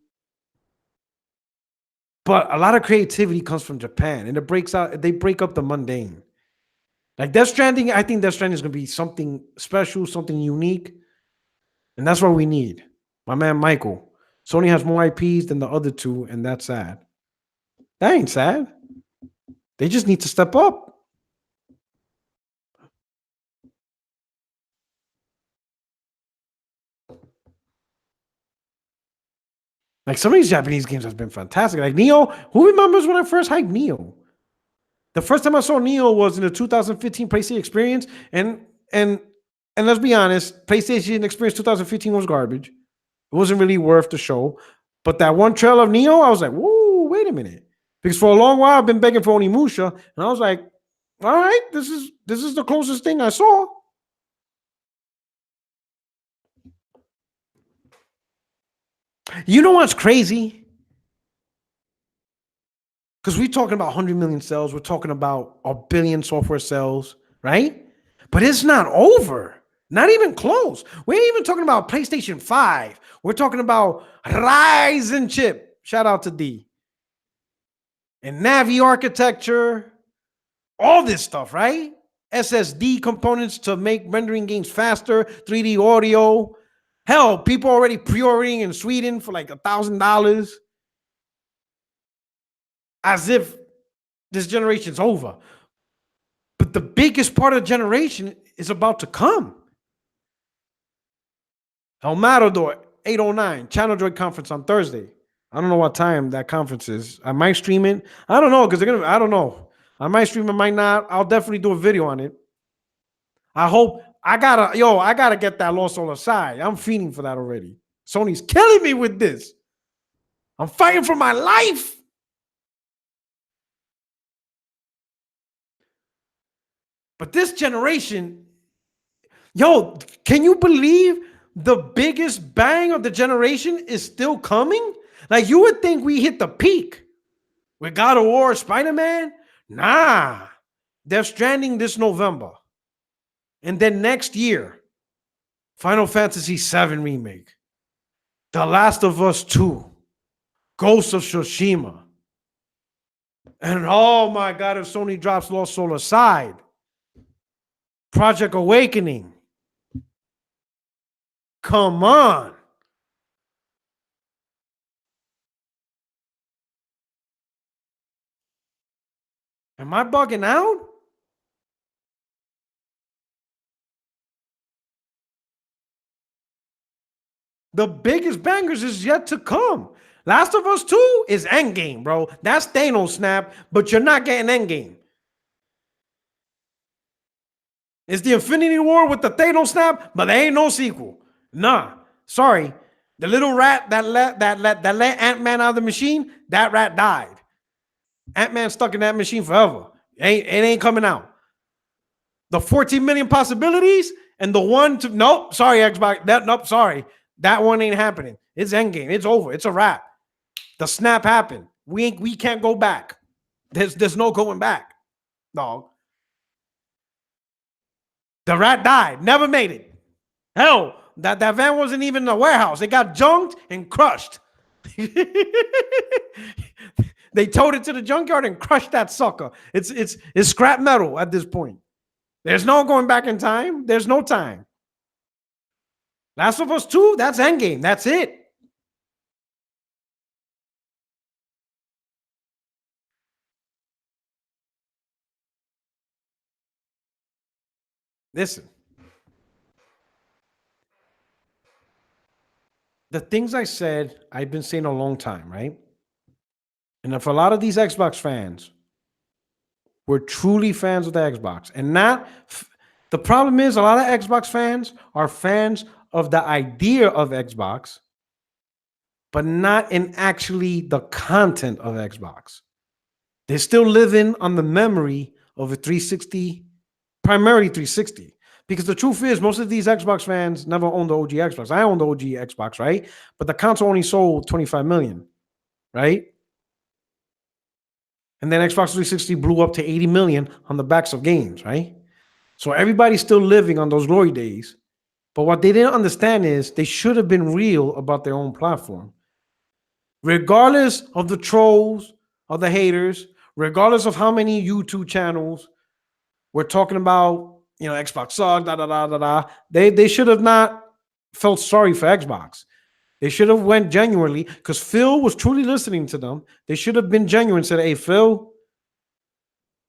But a lot of creativity comes from Japan, and they break up the mundane. Like Death Stranding, I think Death Stranding is going to be something special, something unique. And that's what we need. My man Michael. Sony has more IPs than the other two, and that's sad. That ain't sad. They just need to step up. Like some of these Japanese games have been fantastic. Like Neo, who remembers when I first hyped Neo? The first time I saw Neo was in the 2015 PlayStation experience, and let's be honest, PlayStation experience 2015 was garbage. It wasn't really worth the show. But that one trailer of Neo, I was like, whoa, wait a minute. Because for a long while I've been begging for Onimusha, and I was like, all right, this is the closest thing I saw. You know what's crazy? Because we're talking about 100 million sales, we're talking about a billion software sales, right? But it's not over. Not even close. We ain't even talking about PlayStation 5. We're talking about Ryzen chip. Shout out to D. And Navi architecture, all this stuff, right? SSD components to make rendering games faster, 3D audio. Hell, people already pre-ordering in Sweden for like $1,000. As if this generation's over. But the biggest part of the generation is about to come. El Matador, 809, Channel Joy Conference on Thursday. I don't know what time that conference is. I might stream it. I don't know, because I don't know. I might stream it, might not. I'll definitely do a video on it. I hope I gotta get that Lost Soul aside. I'm feeding for that already. Sony's killing me with this. I'm fighting for my life. But this generation, can you believe the biggest bang of the generation is still coming? Like, you would think we hit the peak with God of War, Spider-Man. Nah. Death Stranding this November. And then next year, Final Fantasy VII Remake. The Last of Us 2. Ghost of Tsushima. And oh my God, if Sony drops Lost Soul aside, Project Awakening. Come on. Am I bugging out? The biggest bangers is yet to come. Last of Us 2 is endgame, bro. That's Thanos snap, but you're not getting endgame. It's the Infinity War with the Thanos snap, but there ain't no sequel. Nah, sorry. The little rat that let Ant-Man out of the machine, that rat died. Ant-Man stuck in that machine forever. It ain't coming out. The 14 million possibilities and the one to nope, sorry, Xbox. Sorry. That one ain't happening. It's endgame. It's over. It's a wrap. The snap happened. We can't go back. There's no going back. Dog. The rat died. Never made it. Hell, that van wasn't even in a warehouse. It got junked and crushed. They towed it to the junkyard and crushed that sucker. It's scrap metal at this point. There's no going back in time. There's no time. Last of Us 2, that's endgame. That's it. Listen. The things I said, I've been saying a long time, right? And if a lot of these Xbox fans were truly fans of the Xbox and not, the problem is a lot of Xbox fans are fans of the idea of Xbox, but not in actually the content of Xbox. They're still living on the memory of a 360, primarily 360. Because the truth is, most of these Xbox fans never owned the OG Xbox. I own the OG Xbox, right? But the console only sold 25 million, right? And then Xbox 360 blew up to 80 million on the backs of games, right? So everybody's still living on those glory days. But what they didn't understand is they should have been real about their own platform. Regardless of the trolls, of the haters, regardless of how many YouTube channels we're talking about, Xbox sucks, da da da da da. They should have not felt sorry for Xbox. They should have went genuinely, because Phil was truly listening to them. They should have been genuine and said, hey, Phil,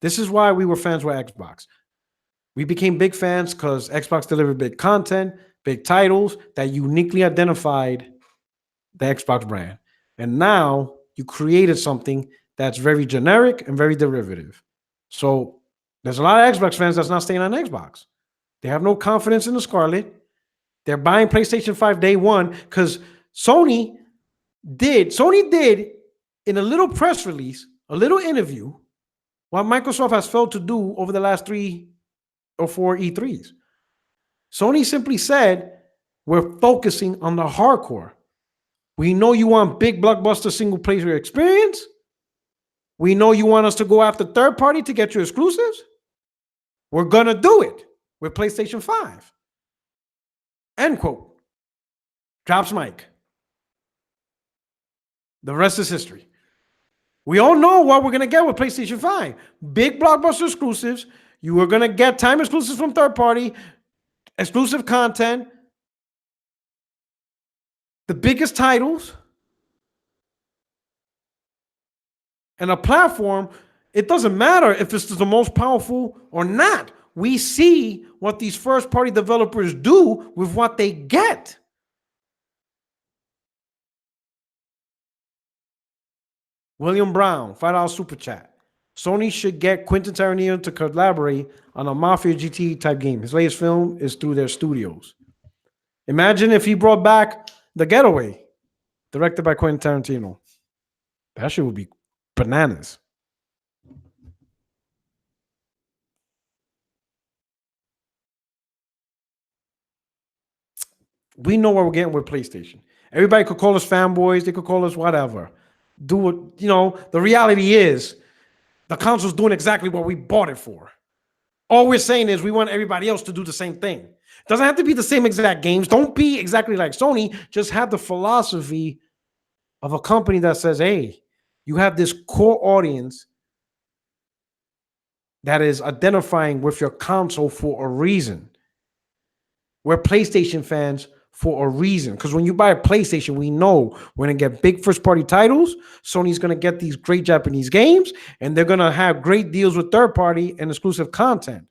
this is why we were fans with Xbox. We became big fans because Xbox delivered big content, big titles that uniquely identified the Xbox brand. And now you created something that's very generic and very derivative. So there's a lot of Xbox fans that's not staying on Xbox. They have no confidence in the Scarlet. They're buying PlayStation 5 day one because Sony did in a little press release, a little interview, what Microsoft has failed to do over the last 3 or 4 E3s. Sony simply said, we're focusing on the hardcore. We know you want big blockbuster single player experience. We know you want us to go after third party to get your exclusives. We're going to do it with PlayStation 5. End quote. Drops mic. The rest is history. We all know what we're going to get with PlayStation 5. Big blockbuster exclusives. You are going to get time exclusives from third party, exclusive content, the biggest titles, and a platform. It doesn't matter if it's the most powerful or not. We see what these first-party developers do with what they get. William Brown, $5 super chat. Sony should get Quentin Tarantino to collaborate on a Mafia GT type game. His latest film is through their studios. Imagine if he brought back The Getaway, directed by Quentin Tarantino. That shit would be bananas. We know what we're getting with PlayStation. Everybody could call us fanboys. They could call us whatever. Do what, the reality is the console's doing exactly what we bought it for. All we're saying is we want everybody else to do the same thing. Doesn't have to be the same exact games. Don't be exactly like Sony. Just have the philosophy of a company that says, hey, you have this core audience that is identifying with your console for a reason. We're PlayStation fans for a reason. Because when you buy a PlayStation, we know we're going to get big first-party titles. Sony's going to get these great Japanese games, and they're going to have great deals with third-party and exclusive content.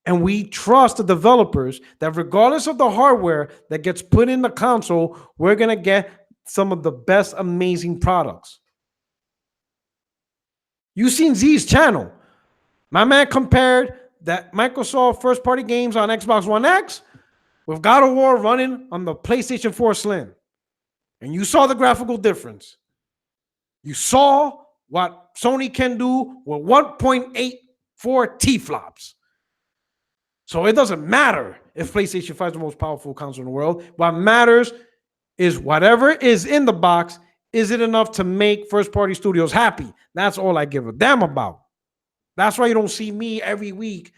And we trust the developers that regardless of the hardware that gets put in the console, we're going to get some of the best amazing products. You've seen Z's channel. My man compared that Microsoft first-party games on Xbox One X with God of War running on the PlayStation 4 Slim. And you saw the graphical difference. You saw what Sony can do with 1.84 T-flops. So it doesn't matter if PlayStation 5 is the most powerful console in the world. What matters is whatever is in the box, is it enough to make first-party studios happy? That's all I give a damn about. That's why you don't see me every week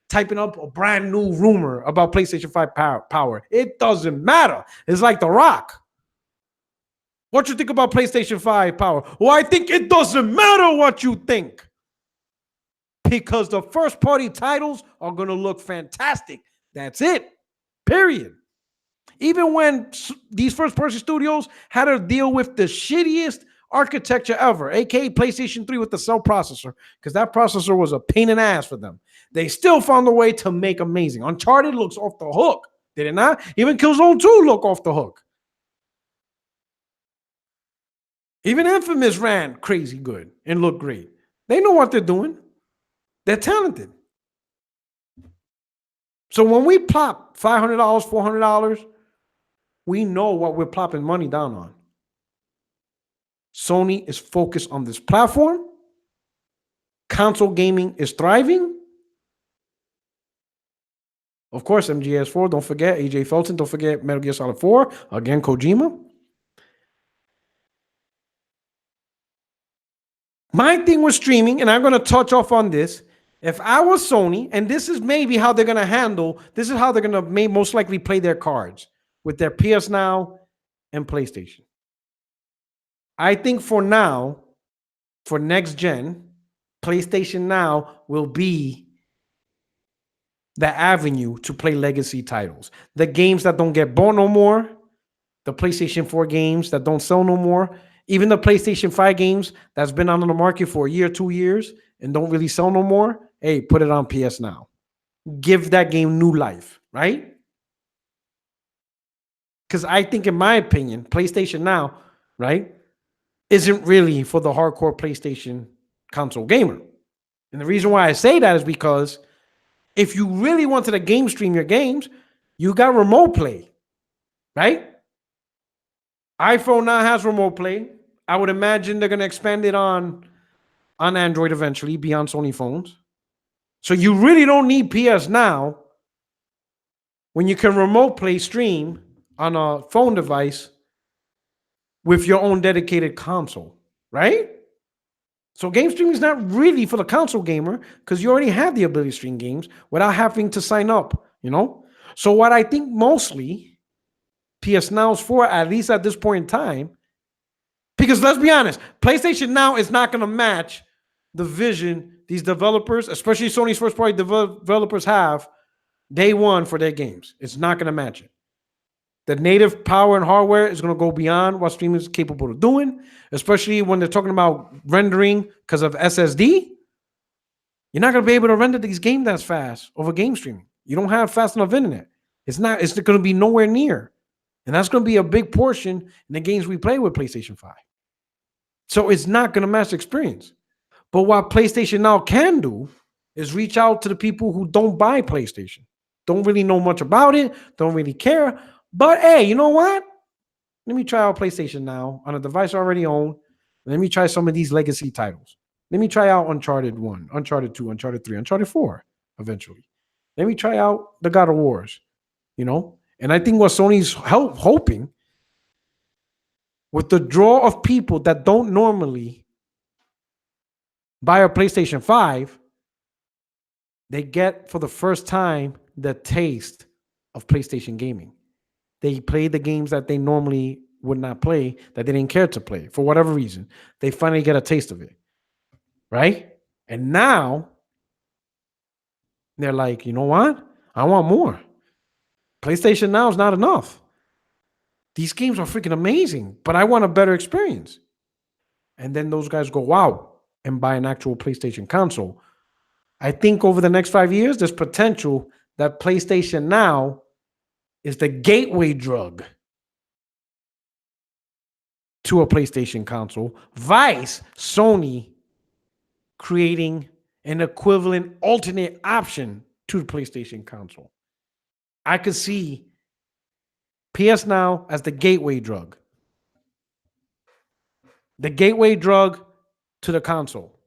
typing up a brand new rumor about PlayStation 5 power. It doesn't matter. It's like The Rock. What you think about PlayStation 5 power? Well, I think it doesn't matter what you think. Because the first-party titles are going to look fantastic. That's it. Period. Even when these first-party studios had to deal with the shittiest architecture ever, aka PlayStation 3 with the cell processor, because that processor was a pain in the ass for them. They still found a way to make amazing. Uncharted looks off the hook, did it not? Even Killzone 2 look off the hook. Even Infamous ran crazy good and looked great. They know what they're doing. They're talented. So when we plop $500, $400, we know what we're plopping money down on. Sony is focused on this platform. Console gaming is thriving. Of course, MGS4, don't forget. AJ Felton, don't forget Metal Gear Solid 4. Again, Kojima. My thing with streaming, and I'm going to touch off on this. If I was Sony, and this is maybe how they're going to handle, this is how they're going to most likely play their cards with their PS Now and PlayStation. I think for now, for next gen, PlayStation Now will be the avenue to play legacy titles. The games that don't get bought no more, the PlayStation 4 games that don't sell no more, even the PlayStation 5 games that's been on the market for a year, 2 years, and don't really sell no more, hey, put it on PS Now. Give that game new life, right? Because I think, in my opinion, PlayStation Now, right, isn't really for the hardcore PlayStation console gamer. And the reason why I say that is because if you really wanted to game stream your games, you got remote play, right? iPhone now has remote play. I would imagine they're going to expand it on Android eventually, beyond Sony phones. So you really don't need PS Now when you can remote play stream on a phone device with your own dedicated console, right? So game streaming is not really for the console gamer because you already have the ability to stream games without having to sign up, you know? So what I think mostly PS Now is for, at least at this point in time, because let's be honest, PlayStation Now is not going to match the vision these developers, especially Sony's first-party developers, have day one for their games. It's not going to match it. The native power and hardware is going to go beyond what streaming is capable of doing, especially when they're talking about rendering because of SSD. You're not going to be able to render these games that fast over game streaming. You don't have fast enough internet. It's going to be nowhere near. And that's going to be a big portion in the games we play with PlayStation 5. So it's not going to match the experience. But what PlayStation Now can do is reach out to the people who don't buy PlayStation, don't really know much about it, don't really care. But hey, you know what? Let me try out PlayStation Now on a device I already own. Let me try some of these legacy titles. Let me try out Uncharted 1, Uncharted 2, Uncharted 3, Uncharted 4 eventually. Let me try out the God of Wars, you know? And I think what Sony's hoping with the draw of people that don't normally buy a PlayStation 5, they get for the first time the taste of PlayStation gaming. They play the games that they normally would not play, that they didn't care to play for whatever reason. They finally get a taste of it, right? And now they're like, you know what? I want more. PlayStation Now is not enough. These games are freaking amazing, but I want a better experience. And then those guys go out and buy an actual PlayStation console. I think over the next 5 years, there's potential that PlayStation Now is the gateway drug to a PlayStation console. Vice, Sony creating an equivalent alternate option to the PlayStation console. I could see PS Now as the gateway drug. The gateway drug to the console.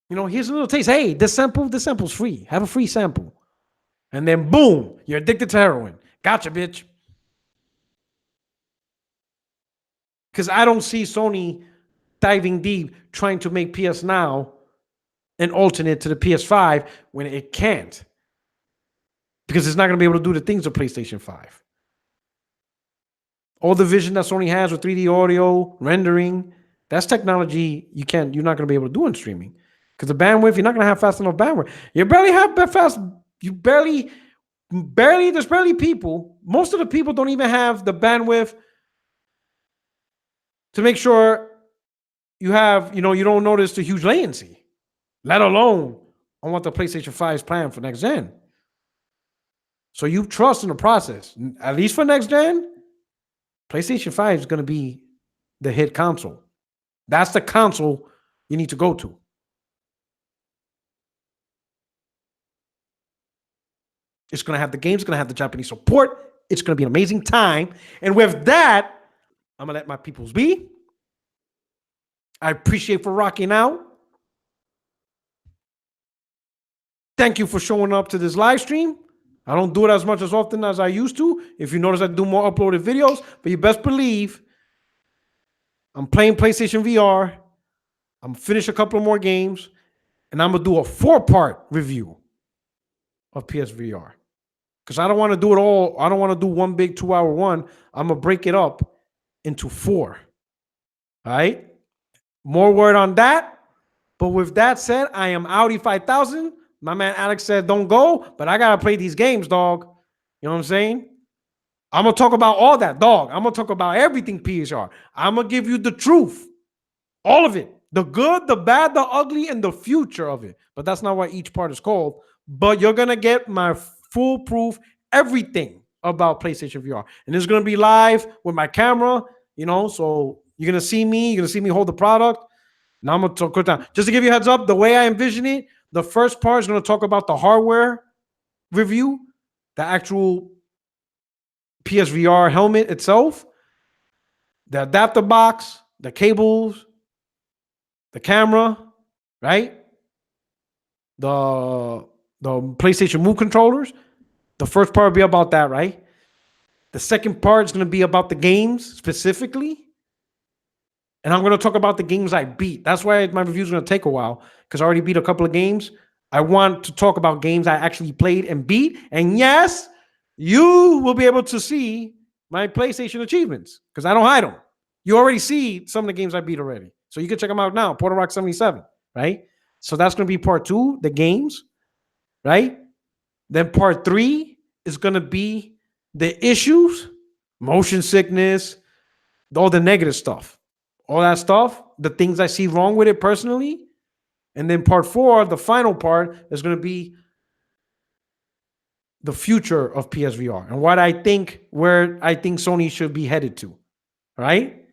You know, here's a little taste. Hey, this sample's free. Have a free sample. And then boom, you're addicted to heroin. Gotcha, bitch. Because I don't see Sony diving deep trying to make PS Now an alternate to the PS5 when it can't. Because it's not going to be able to do the things of PlayStation 5. All the vision that Sony has with 3D audio, rendering, that's technology you're not going to be able to do in streaming. Because the bandwidth, you're not going to have fast enough bandwidth. You barely have fast. There's barely people. Most of the people don't even have the bandwidth to make sure you have, you don't notice the huge latency, let alone on what the PlayStation 5 is planned for next gen. So you trust in the process. At least for next gen, PlayStation 5 is going to be the hit console. That's the console you need to go to. It's going to have the games, it's going to have the Japanese support. It's going to be an amazing time. And with that, I'm going to let my peoples be. I appreciate for rocking out. Thank you for showing up to this live stream. I don't do it as much as often as I used to. If you notice, I do more uploaded videos. But you best believe I'm playing PlayStation VR I'm gonna finish a couple more games, and I'm gonna do a 4-part review of PSVR. Because I don't want to do it all. I don't want to do one big 2-hour one. I'm gonna break it up into 4. All right. More word on that. But with that said, I am Audi 5000. My man Alex said don't go, but I gotta play these games, dog. You know what I'm saying? I'm gonna talk about all that, dog. I'm gonna talk about everything PSR. I'm gonna give you the truth, all of it, the good, the bad, the ugly, and the future of it. But that's not what each part is called. But you're gonna get my foolproof everything about PlayStation VR, and it's gonna be live with my camera. You know, so you're gonna see me. You're gonna see me hold the product. Now I'm gonna talk down. Just to give you a heads up, the way I envision it, the first part is gonna talk about the hardware review, the actual PSVR helmet itself, the adapter box, the cables, the camera, right? The PlayStation Move controllers. The first part will be about that, right? The second part is going to be about the games specifically. And I'm going to talk about the games I beat. That's why my review is going to take a while, because I already beat a couple of games. I want to talk about games I actually played and beat. And yes, you will be able to see my PlayStation achievements because I don't hide them. You already see some of the games I beat already. So you can check them out now. Puertorock77, right? So that's going to be part 2, the games, right? Then part 3 is going to be the issues, motion sickness, all the negative stuff. All that stuff, the things I see wrong with it personally. And then part 4, the final part, is going to be the future of PSVR and where I think Sony should be headed to, right?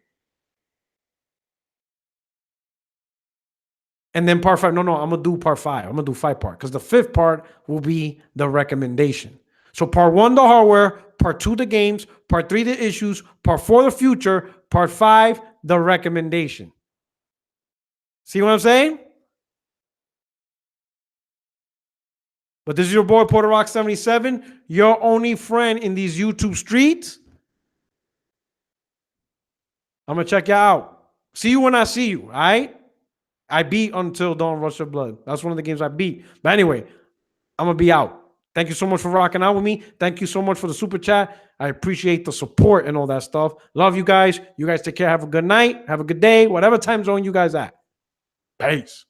And then part 5, no, I'm going to do part 5. I'm going to do 5-part because the 5th part will be the recommendation. So part 1, the hardware, part 2, the games, part 3, the issues, part 4, the future, part 5, the recommendation. See what I'm saying? But this is your boy, Puertorock77, your only friend in these YouTube streets. I'm going to check you out. See you when I see you, all right? I beat Until Dawn Rush of Blood. That's one of the games I beat. But anyway, I'm going to be out. Thank you so much for rocking out with me. Thank you so much for the super chat. I appreciate the support and all that stuff. Love you guys. You guys take care. Have a good night. Have a good day. Whatever time zone you guys at. Peace.